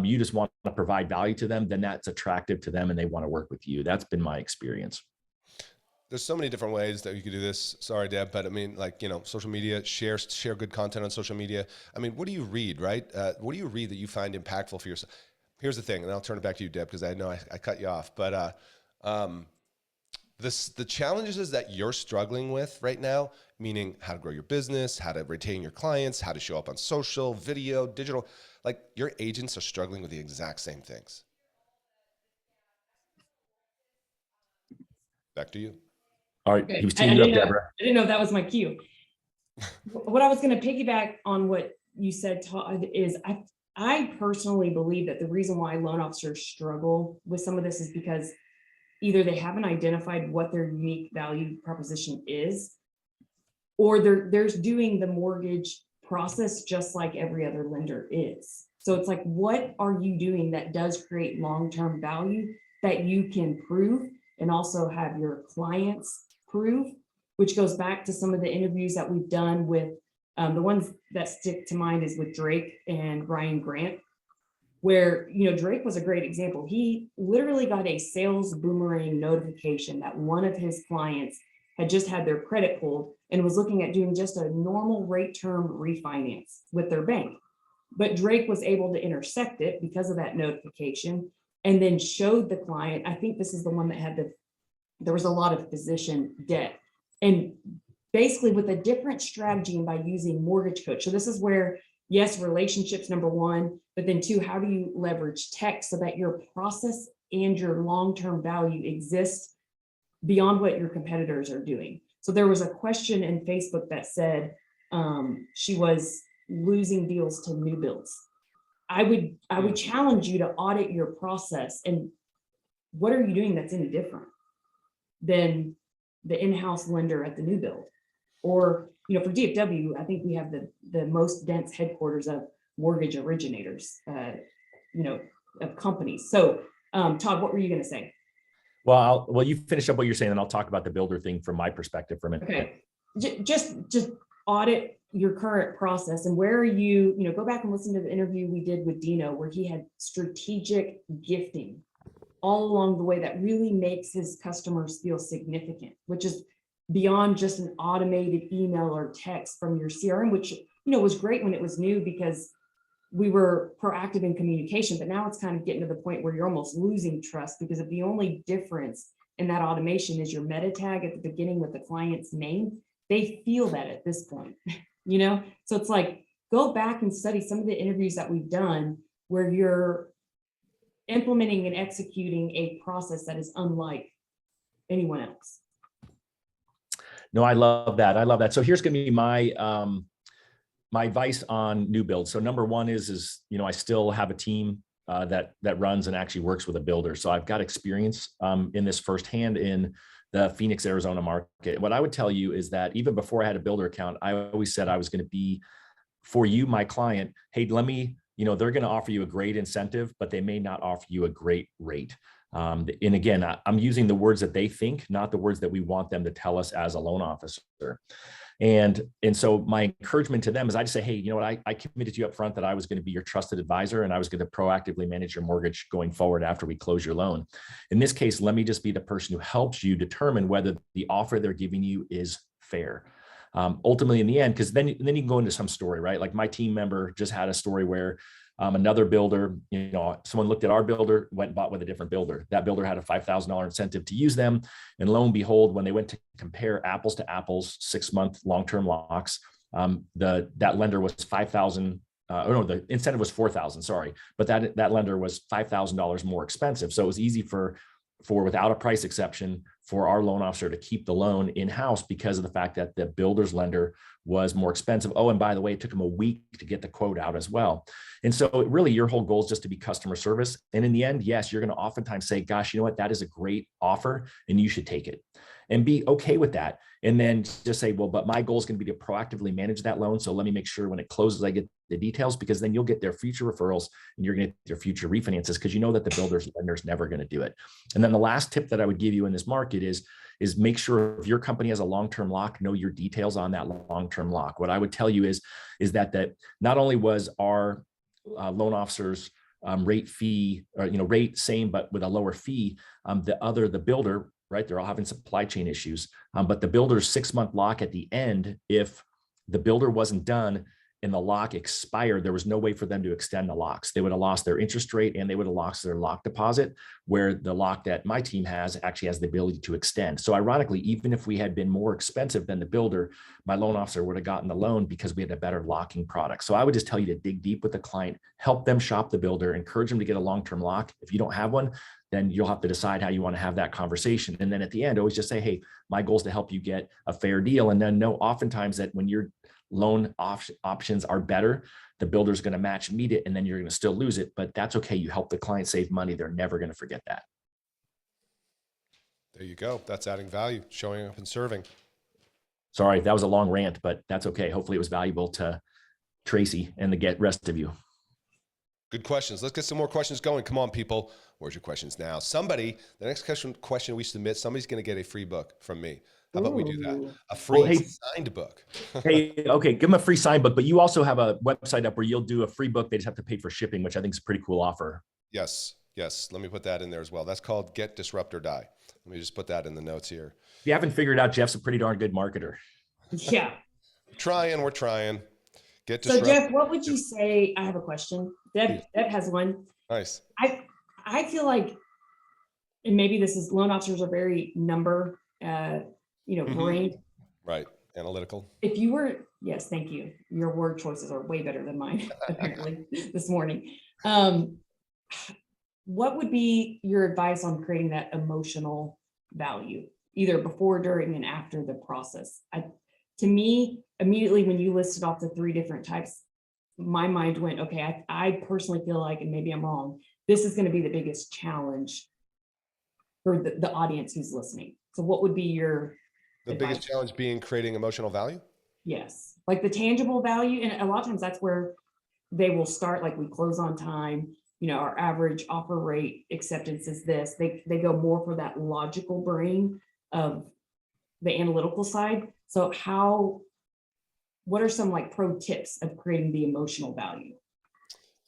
you just want to provide value to them, then that's attractive to them and they want to work with you. That's been my experience. there's so many different ways that you could do this. Sorry, Deb, but I mean, like, social media, share good content on social media. I mean, what do you read, right? What do you read that you find impactful for yourself? Here's the thing, and I'll turn it back to you, Deb, because I know I cut you off. But the challenges that you're struggling with right now, meaning how to grow your business, how to retain your clients, how to show up on social, video, digital, like your agents are struggling with the exact same things. Back to you. All right. Okay. He was teeing you up, Deborah. I didn't know that was my cue. What I was going to piggyback on what you said, Todd, is I personally believe that the reason why loan officers struggle with some of this is because either they haven't identified what their unique value proposition is, or they're doing the mortgage process just like every other lender is. So it's like, what are you doing that does create long-term value that you can prove and also have your clients prove, which goes back to some of the interviews that we've done with the ones that stick to mind is with Drake and Ryan Grant, where, Drake was a great example. He literally got a sales boomerang notification that one of his clients had just had their credit pulled and was looking at doing just a normal rate term refinance with their bank. But Drake was able to intersect it because of that notification and then showed the client, I think this is the one that had there was a lot of physician debt. And basically with a different strategy and by using Mortgage Coach. So this is where, yes, relationships, number one, but then two, how do you leverage tech so that your process and your long-term value exists beyond what your competitors are doing? So there was a question in Facebook that said she was losing deals to new builds. I would challenge you to audit your process and what are you doing that's any different than the in-house lender at the new build? Or, for DFW, I think we have the most dense headquarters of mortgage originators, of companies. So, Todd, what were you going to say? Well, you finish up what you're saying, and I'll talk about the builder thing from my perspective for a minute. Okay, just audit your current process and where are you, go back and listen to the interview we did with Dino, where he had strategic gifting all along the way that really makes his customers feel significant, which is beyond just an automated email or text from your CRM, which, was great when it was new because we were proactive in communication, but now it's kind of getting to the point where you're almost losing trust because if the only difference in that automation is your meta tag at the beginning with the client's name, they feel that at this point, So it's like, go back and study some of the interviews that we've done where you're implementing and executing a process that is unlike anyone else. No, I love that. So here's going to be my advice on new builds. So number one is I still have a team that runs and actually works with a builder. So I've got experience in this firsthand in the Phoenix, Arizona market. What I would tell you is that even before I had a builder account, I always said I was going to be for you, my client. Hey, they're going to offer you a great incentive, but they may not offer you a great rate. And again, I'm using the words that they think, not the words that we want them to tell us as a loan officer. And so my encouragement to them is I just say, hey, you know what, I committed to you up front that I was going to be your trusted advisor and I was going to proactively manage your mortgage going forward after we close your loan. In this case, let me just be the person who helps you determine whether the offer they're giving you is fair. Ultimately in the end, because then you can go into some story, right? Like my team member just had a story where another builder, someone looked at our builder, went and bought with a different builder. That builder had a $5,000 incentive to use them. And lo and behold, when they went to compare apples to apples, 6-month long-term locks, that lender was $5,000. The incentive was $4,000, sorry. But that lender was $5,000 more expensive. So it was easy for without a price exception for our loan officer to keep the loan in-house because of the fact that the builder's lender was more expensive. Oh, and by the way, it took them a week to get the quote out as well. And so really your whole goal is just to be customer service. And in the end, yes, you're going to oftentimes say, gosh, you know what, that is a great offer and you should take it and be okay with that. And then just say, well, but my goal is going to be to proactively manage that loan. So let me make sure when it closes, I get the details, because then you'll get their future referrals and you're going to get their future refinances because you know that the builder's lender's never going to do it. And then the last tip that I would give you in this market is make sure if your company has a long-term lock, know your details on that long-term lock. What I would tell you is that not only was our loan officers rate fee, or rate same but with a lower fee, the builder right? They're all having supply chain issues. But the builder's 6-month lock at the end, if the builder wasn't done and the lock expired, there was no way for them to extend the locks. They would have lost their interest rate and they would have lost their lock deposit, where the lock that my team has actually has the ability to extend. So ironically, even if we had been more expensive than the builder, my loan officer would have gotten the loan because we had a better locking product. So I would just tell you to dig deep with the client, help them shop the builder, encourage them to get a long-term lock. If you don't have one, then you'll have to decide how you want to have that conversation. And then at the end, always just say, hey, my goal is to help you get a fair deal. And then know oftentimes that when your loan options are better, the builder's going to match meet it, and then you're going to still lose it. But that's okay. You help the client save money. They're never going to forget that. There you go. That's adding value, showing up and serving. Sorry, that was a long rant, but that's okay. Hopefully it was valuable to Tracy and the rest of you. Good questions. Let's get some more questions going. Come on, people. Where's your questions now? The next question we submit, somebody's going to get a free book from me. How about we do that? A free signed book. Hey, okay, give them a free signed book, but you also have a website up where you'll do a free book. They just have to pay for shipping, which I think is a pretty cool offer. Yes. Let me put that in there as well. That's called Get, Disrupt, or Die. Let me just put that in the notes here. If you haven't figured out, Jeff's a pretty darn good marketer. Yeah. We're trying. Get So Geoff, what would you say? I have a question. Deb has one. Nice. I feel like, and maybe this is, loan officers are very number, brained. Right. Analytical. If you were, yes, thank you. Your word choices are way better than mine, apparently, this morning. What would be your advice on creating that emotional value, either before, during, and after the process? To me, immediately when you listed off the 3 different types, my mind went, okay, I personally feel like, and maybe I'm wrong, this is going to be the biggest challenge for the audience who's listening. So what would be your advice? Biggest challenge being creating emotional value? Yes, like the tangible value. And a lot of times that's where they will start, like we close on time, our average offer rate acceptance is this. They go more for that logical brain of the analytical side. So what are some pro tips of creating the emotional value?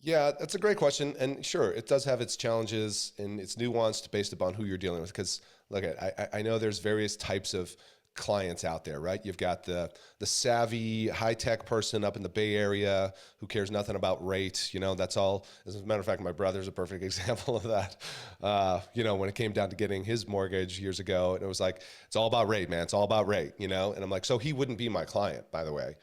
Yeah, that's a great question. And sure, it does have its challenges and it's nuanced based upon who you're dealing with. Because look, I know there's various types of clients out there, right? You've got the savvy high-tech person up in the Bay Area who cares nothing about rate. That's all. As a matter of fact, my brother's a perfect example of that. When it came down to getting his mortgage years ago, and it was like, it's all about rate, man. It's all about rate, and I'm like, so he wouldn't be my client, by the way,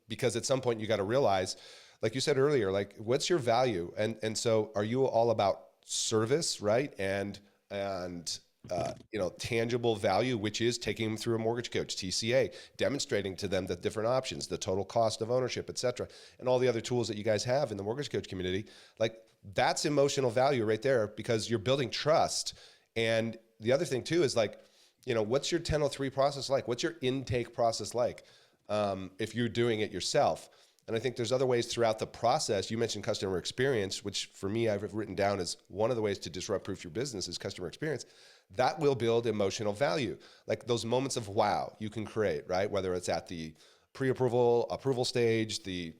because at some point you got to realize, like you said earlier, what's your value? And so are you all about service, right? And tangible value, which is taking them through a mortgage coach, TCA, demonstrating to them the different options, the total cost of ownership, et cetera, and all the other tools that you guys have in the mortgage coach community. That's emotional value right there, because you're building trust. And the other thing too is what's your 1003 process like? What's your intake process like? If you're doing it yourself. And I think there's other ways throughout the process. You mentioned customer experience, which for me, I've written down as one of the ways to disrupt proof your business is customer experience. That will build emotional value. Those moments of wow you can create, right? Whether it's at the pre-approval, approval stage, the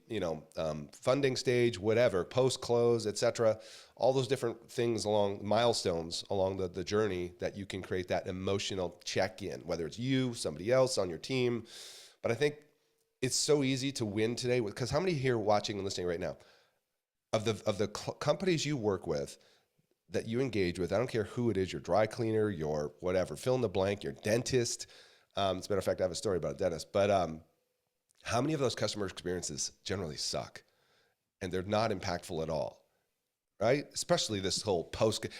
funding stage, whatever, post-close, et cetera. All those different things milestones along the journey that you can create that emotional check-in, whether it's you, somebody else on your team. But I think it's so easy to win today, because how many here watching and listening right now of the companies you work with, that you engage with, I don't care who it is, your dry cleaner, your whatever, fill in the blank, your dentist. As a matter of fact, I have a story about a dentist, but how many of those customer experiences generally suck and they're not impactful at all, right? Especially this whole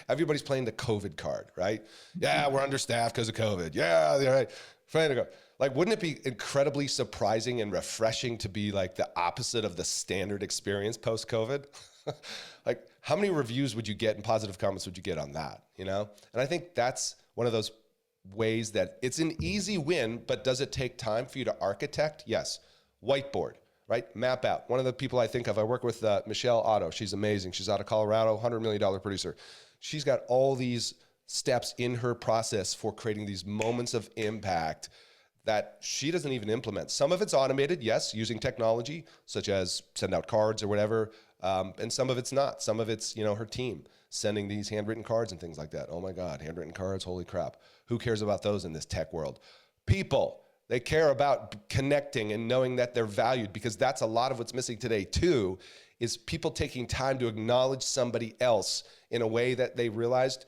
everybody's playing the COVID card, right? Yeah, we're understaffed because of COVID. Yeah, right. Wouldn't it be incredibly surprising and refreshing to be the opposite of the standard experience post-COVID? How many reviews would you get and positive comments would you get on that, And I think that's one of those ways that it's an easy win, but does it take time for you to architect? Yes. Whiteboard, right? Map out. One of the people I think of, I work with Michelle Otto. She's amazing. She's out of Colorado, $100 million producer. She's got all these steps in her process for creating these moments of impact that she doesn't even implement. Some of it's automated, yes, using technology, such as send out cards or whatever. And some of it's not. Some of it's, you know, her team sending these handwritten cards and things like that. Oh my God, handwritten cards, holy crap. Who cares about those in this tech world? People, they care about connecting and knowing that they're valued, because that's a lot of what's missing today too, is people taking time to acknowledge somebody else in a way that they realized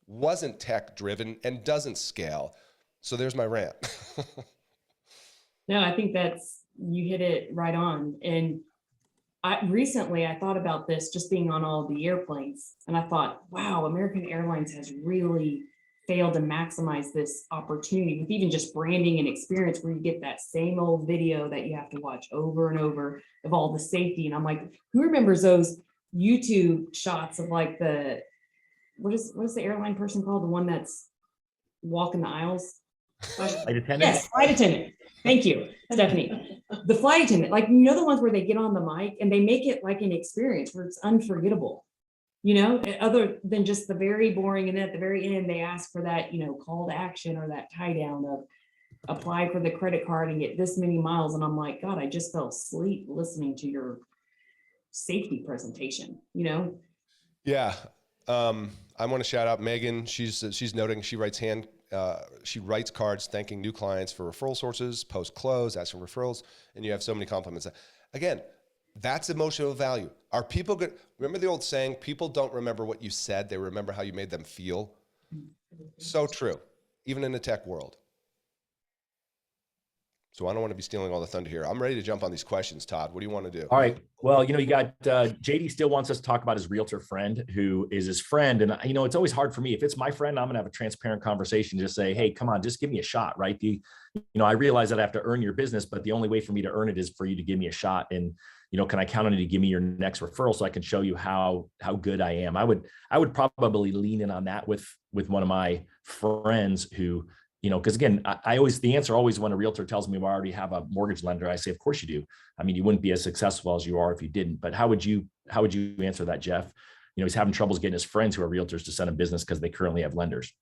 wasn't tech driven and doesn't scale. So there's my rant. No, I think you hit it right on. And recently I thought about this just being on all the airplanes, and I thought, wow, American Airlines has really failed to maximize this opportunity with even just branding and experience, where you get that same old video that you have to watch over and over of all the safety. And I'm like, who remembers those YouTube shots of like what is the airline person called? The one that's walking the aisles? Flight attendant? Yes, flight attendant. Thank you, Stephanie. The flight attendant, like, you know, the ones where they get on the mic and they make it like an experience where it's unforgettable, you know, other than just the very boring. And at the very end, they ask for that, you know, call to action or that tie down of apply for the credit card and get this many miles. And I'm like, God, I just fell asleep listening to your safety presentation, you know? Yeah. I want to shout out Megan. She's noting she writes cards thanking new clients for referral sources, post close, asking referrals, and you have so many compliments. Again, that's emotional value. Are people good? Remember the old saying, people don't remember what you said, they remember how you made them feel. So true, even in the tech world. So I don't want to be stealing all the thunder here. I'm ready to jump on these questions, Todd. What do you want to do? All right. Well, you know, you got JD still wants us to talk about his realtor friend who is his friend. And, you know, it's always hard for me. If it's my friend, I'm going to have a transparent conversation, just say, hey, come on, just give me a shot, right? You know, I realize that I have to earn your business, but the only way for me to earn it is for you to give me a shot. And, you know, can I count on you to give me your next referral so I can show you how good I am? I would probably lean in on that with one of my friends who, you know, because again, the answer always when a realtor tells me, well, I already have a mortgage lender, I say, of course you do. I mean, you wouldn't be as successful as you are if you didn't. But how would you answer that, Geoff? You know, he's having troubles getting his friends who are realtors to send him business because they currently have lenders.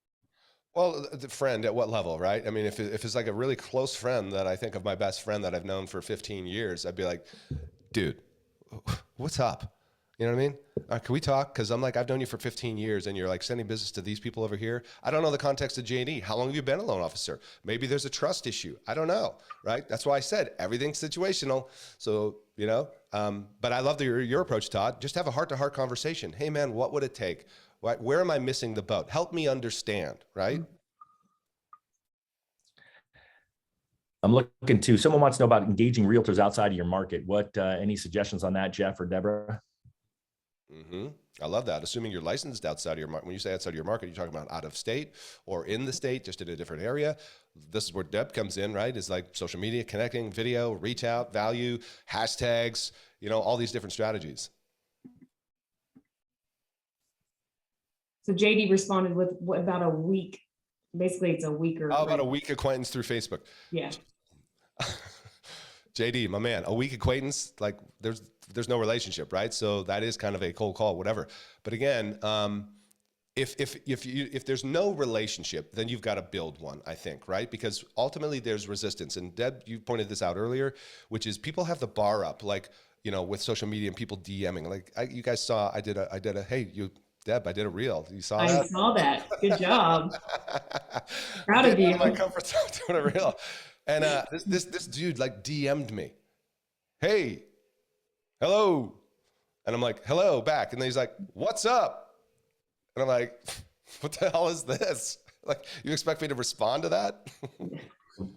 Well, the friend at what level, right? I mean, if it's like a really close friend that I think of, my best friend that I've known for 15 years, I'd be like, dude, what's up? You know what I mean? Can we talk? Because I'm like, I've known you for 15 years and you're like sending business to these people over here. I don't know the context of J&E. How long have you been a loan officer? Maybe there's a trust issue. I don't know, right? That's why I said everything's situational. So, you know, but I love your approach, Todd. Just have a heart-to-heart conversation. Hey, man, what would it take? Where am I missing the boat? Help me understand, right? I'm looking to, someone wants to know about engaging realtors outside of your market. What, any suggestions on that, Geoff or Deborah? Mm-hmm. I love that. Assuming you're licensed outside of your market. When you say outside of your market, you're talking about out of state or in the state, just in a different area. This is where Deb comes in, right? It's like social media, connecting, video, reach out, value, hashtags, you know, all these different strategies. So JD responded with what about a week? Basically, it's a week or about a week acquaintance through Facebook. Yeah. JD, my man, a week acquaintance, like there's no relationship, right? So that is kind of a cold call, whatever. But again, if there's no relationship, then you've got to build one, I think, right? Because ultimately there's resistance. And Deb, you pointed this out earlier, which is people have the bar up, like, you know, with social media and people DMing. Like you guys saw, I did a hey, Deb, I did a reel. You saw that? I saw that. Good job. Proud of you. My comfort zone doing a reel. And this dude like DM'd me. Hey, hello. And I'm like, hello back. And then he's like, what's up? And I'm like, what the hell is this? Like, you expect me to respond to that?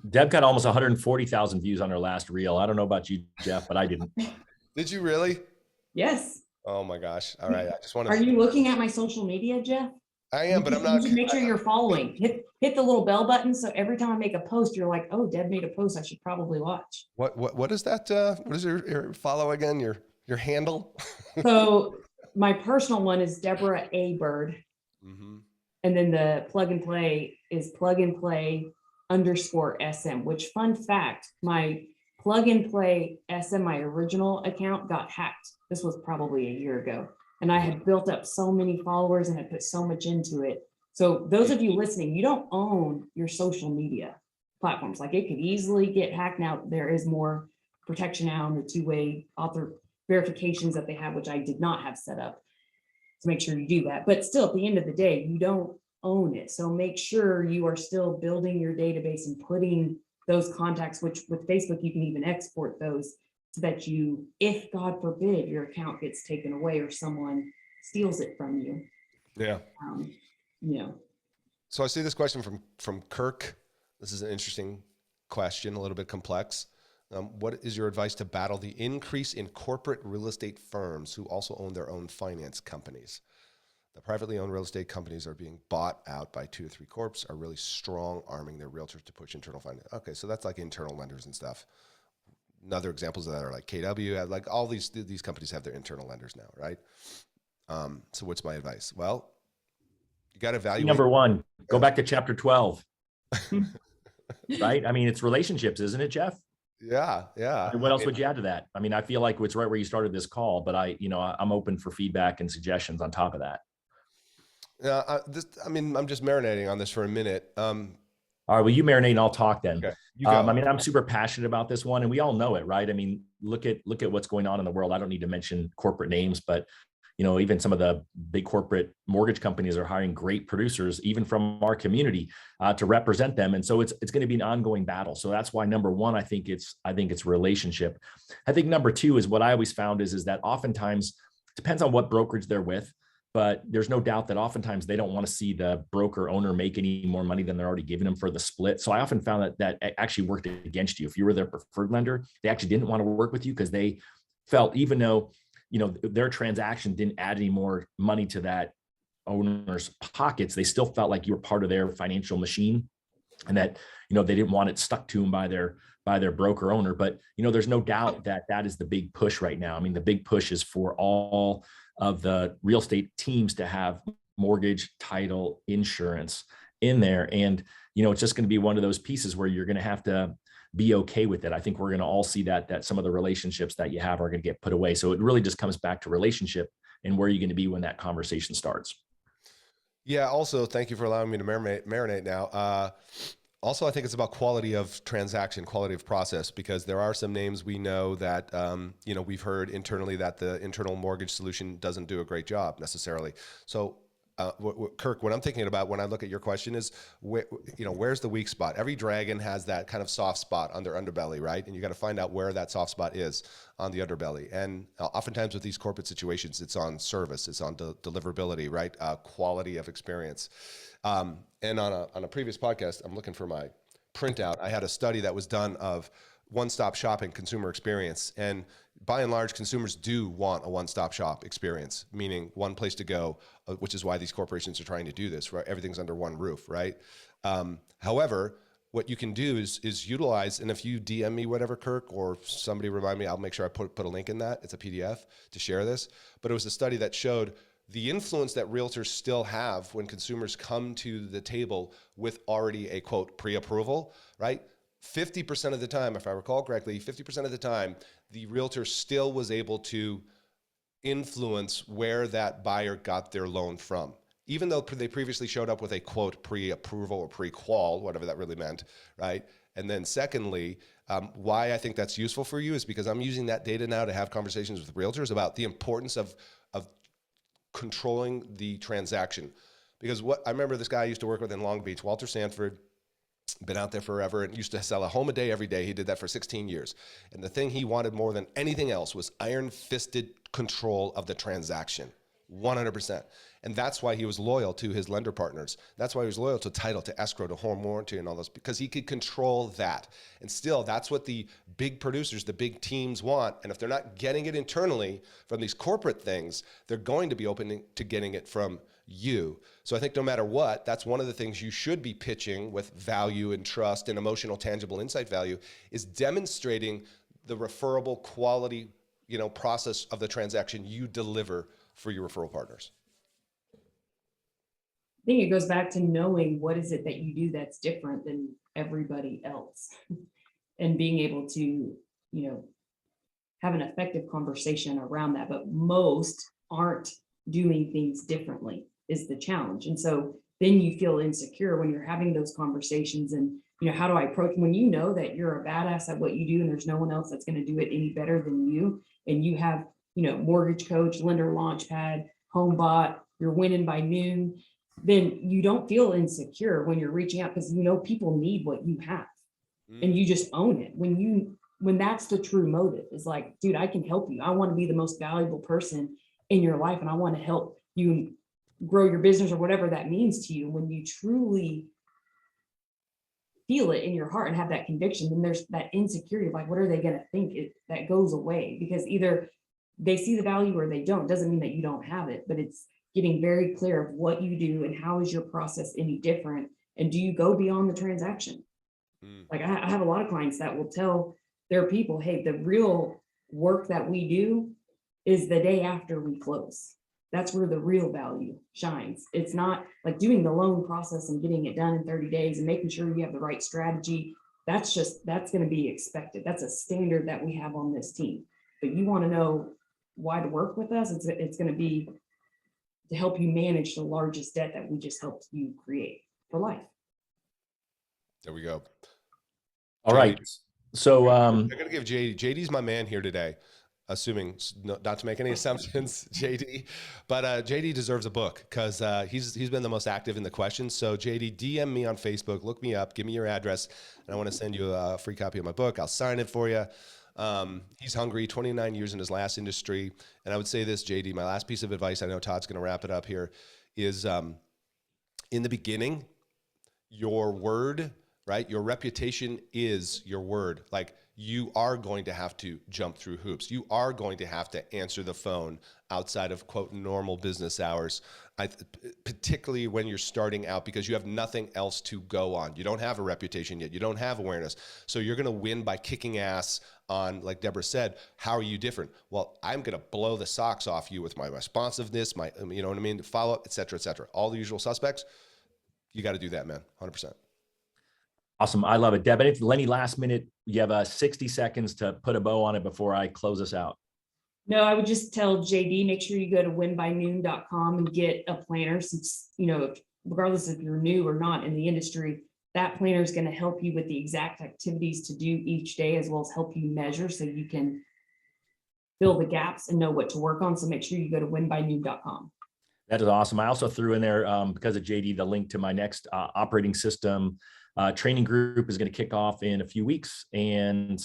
Deb got almost 140,000 views on her last reel. I don't know about you, Geoff, but I didn't. Did you really? Yes. Oh my gosh. All right. I just want to. Are you looking at my social media, Geoff? I am, but I'm not. You should make sure you're following. Hit the little bell button. So every time I make a post, you're like, oh, Deb made a post. I should probably watch. What is that? What is your follow again? Your handle? So my personal one is Deborah A. Bird. Mm-hmm. And then the plug and play is plug_SM, which, fun fact, my plug and play SM, my original account, got hacked. This was probably a year ago. And I had built up so many followers and had put so much into it. So those of you listening, you don't own your social media platforms. Like, it could easily get hacked. Now there is more protection now in the two-way verifications that they have, which I did not have set up to make sure you do that. But still, at the end of the day, you don't own it. So make sure you are still building your database and putting those contacts, which with Facebook, you can even export those so that you, if God forbid, your account gets taken away or someone steals it from you. Yeah. You know. So I see this question from Kirk. This is an interesting question, a little bit complex. What is your advice to battle the increase in corporate real estate firms who also own their own finance companies? The privately owned real estate companies are being bought out by 2 to 3 corps, are really strong arming their realtors to push internal finance. Okay, so that's like internal lenders and stuff. Another examples of that are like KW, like all these companies have their internal lenders now, right? So what's my advice? Well, you got to evaluate. Number one, go back to chapter 12, right? I mean, it's relationships, isn't it, Geoff? Yeah. And what else would you add to that? I mean, I feel like it's right where you started this call, but I'm open for feedback and suggestions on top of that. I'm just marinating on this for a minute. All right, well, you marinate and I'll talk then. Okay, I mean, I'm super passionate about this one, and we all know it, right? I mean, look at what's going on in the world. I don't need to mention corporate names, but even some of the big corporate mortgage companies are hiring great producers, even from our community, to represent them. And so it's going to be an ongoing battle. So that's why number one, I think it's relationship. I think number two is what I always found is that oftentimes it depends on what brokerage they're with, but there's no doubt that oftentimes they don't want to see the broker owner make any more money than they're already giving them for the split. So I often found that actually worked against you. If you were their preferred lender, they actually didn't want to work with you because they felt, even though their transaction didn't add any more money to that owner's pockets, they still felt like you were part of their financial machine, and that they didn't want it stuck to them by their broker owner. But there's no doubt that is the big push right now. I mean, the big push is for all of the real estate teams to have mortgage, title, insurance in there, and it's just going to be one of those pieces where you're going to have to be okay with it. I think we're going to all see that some of the relationships that you have are going to get put away. So it really just comes back to relationship and where you're going to be when that conversation starts. Yeah. Also, thank you for allowing me to marinate now. Also, I think it's about quality of transaction, quality of process, because there are some names we know that, we've heard internally that the internal mortgage solution doesn't do a great job necessarily. So Kirk, what I'm thinking about when I look at your question is, where's the weak spot? Every dragon has that kind of soft spot on their underbelly, right? And you got to find out where that soft spot is on the underbelly. And oftentimes with these corporate situations, it's on service, it's on deliverability, right? Quality of experience. And on a previous podcast, I'm looking for my printout. I had a study that was done of one-stop shopping consumer experience. And by and large, consumers do want a one-stop shop experience, meaning one place to go, which is why these corporations are trying to do this, right? Everything's under one roof, right? However, what you can do is utilize, and if you DM me whatever, Kirk, or somebody remind me, I'll make sure I put a link in that. It's a PDF to share this. But it was a study that showed the influence that realtors still have when consumers come to the table with already a, quote, pre-approval, right? 50% of the time, if I recall correctly, 50% of the time, the realtor still was able to influence where that buyer got their loan from, even though they previously showed up with a, quote, pre-approval or pre-qual, whatever that really meant, right? And then secondly, why I think that's useful for you is because I'm using that data now to have conversations with realtors about the importance of controlling the transaction. Because what I remember, this guy I used to work with in Long Beach, Walter Sanford, been out there forever and used to sell a home a day every day. He did that for 16 years. And the thing he wanted more than anything else was iron-fisted control of the transaction, 100%. And that's why he was loyal to his lender partners. That's why he was loyal to title, to escrow, to home warranty and all those, because he could control that. And still, that's what the big producers, the big teams want. And if they're not getting it internally from these corporate things, they're going to be open to getting it from you. So I think no matter what, that's one of the things you should be pitching with value and trust and emotional, tangible insight value, is demonstrating the referable quality, process of the transaction you deliver for your referral partners. I think it goes back to knowing what is it that you do that's different than everybody else, and being able to, have an effective conversation around that. But most aren't doing things differently is the challenge. And so then you feel insecure when you're having those conversations, and, how do I approach when that you're a badass at what you do and there's no one else that's going to do it any better than you, and you have mortgage coach, lender launchpad, home bot, you're winning by noon, then you don't feel insecure when you're reaching out because people need what you have and you just own it. When that's the true motive, is like, dude, I can help you. I want to be the most valuable person in your life and I want to help you grow your business or whatever that means to you. When you truly feel it in your heart and have that conviction, then there's that insecurity of like, what are they going to think? That goes away, because either they see the value or they don't. Doesn't mean that you don't have it, but it's getting very clear of what you do and how is your process any different, and do you go beyond the transaction? Like I have a lot of clients that will tell their people, hey, the real work that we do is the day after we close. That's where the real value shines. It's not like doing the loan process and getting it done in 30 days and making sure you have the right strategy. That's going to be expected. That's a standard that we have on this team. But you want to know why to work with us. It's going to be to help you manage the largest debt that we just helped you create for life. There we go. All right. So I'm going to give JD's my man here today, assuming not to make any assumptions, JD, but JD deserves a book because he's been the most active in the questions. So JD, DM me on Facebook, look me up, give me your address, and I want to send you a free copy of my book. I'll sign it for you. He's hungry, 29 years in his last industry. And I would say this, JD, my last piece of advice, I know Todd's going to wrap it up here, is in the beginning, your word, right? Your reputation is your word. Like, you are going to have to jump through hoops. You are going to have to answer the phone outside of, quote, normal business hours, particularly when you're starting out, because you have nothing else to go on. You don't have a reputation yet. You don't have awareness. So you're going to win by kicking ass on, like Deborah said, how are you different? Well, I'm going to blow the socks off you with my responsiveness, my, you know what I mean? Follow up, et cetera, et cetera. All the usual suspects. You got to do that, man. 100%. Awesome. I love it. Deb, any last minute, you have 60 seconds to put a bow on it before I close us out. No, I would just tell JD, make sure you go to winbynoon.com and get a planner, since, regardless if you're new or not in the industry, that planner is going to help you with the exact activities to do each day, as well as help you measure so you can fill the gaps and know what to work on. So make sure you go to winbynoon.com. That is awesome. I also threw in there, because of JD, the link to my next operating system training group is going to kick off in a few weeks. And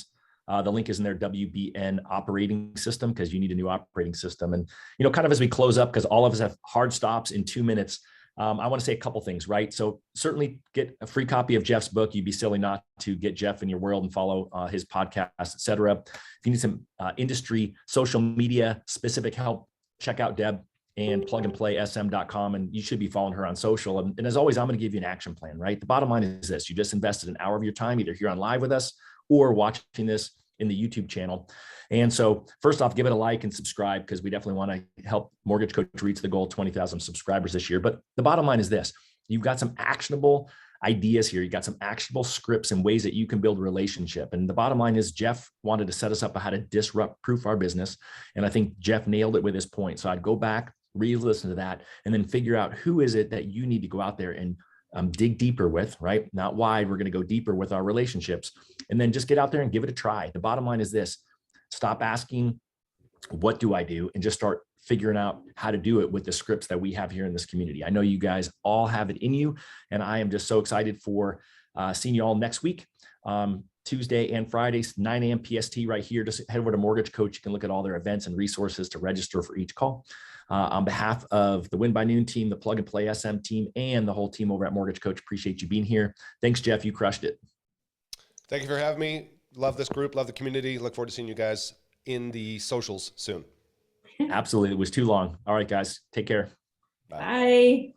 the link is in there, WBN operating system, because you need a new operating system. And, kind of as we close up, because all of us have hard stops in 2 minutes, I want to say a couple things, right? So certainly get a free copy of Geoff's book. You'd be silly not to get Geoff in your world and follow his podcast, et cetera. If you need some industry, social media specific help, check out Deb and plugandplaysm.com, and you should be following her on social. And as always, I'm going to give you an action plan, right? The bottom line is this: you just invested an hour of your time, either here on live with us or watching this in the YouTube channel. And so first off, give it a like and subscribe, because we definitely want to help Mortgage Coach reach the goal of 20,000 subscribers this year. But the bottom line is this: you've got some actionable ideas here. You got some actionable scripts and ways that you can build a relationship. And the bottom line is Geoff wanted to set us up on how to disrupt proof our business. And I think Geoff nailed it with his point. So I'd go back, re-listen to that, and then figure out who is it that you need to go out there and dig deeper with, right? Not wide. We're going to go deeper with our relationships, and then just get out there and give it a try. The bottom line is this: stop asking, what do I do? And just start figuring out how to do it with the scripts that we have here in this community. I know you guys all have it in you, and I am just so excited for seeing you all next week. Tuesday and Fridays, 9 a.m. PST right here. Just head over to Mortgage Coach. You can look at all their events and resources to register for each call. On behalf of the Win by Noon team, the Plug and Play SM team, and the whole team over at Mortgage Coach, appreciate you being here. Thanks, Geoff. You crushed it. Thank you for having me. Love this group. Love the community. Look forward to seeing you guys in the socials soon. Absolutely. It was too long. All right, guys. Take care. Bye.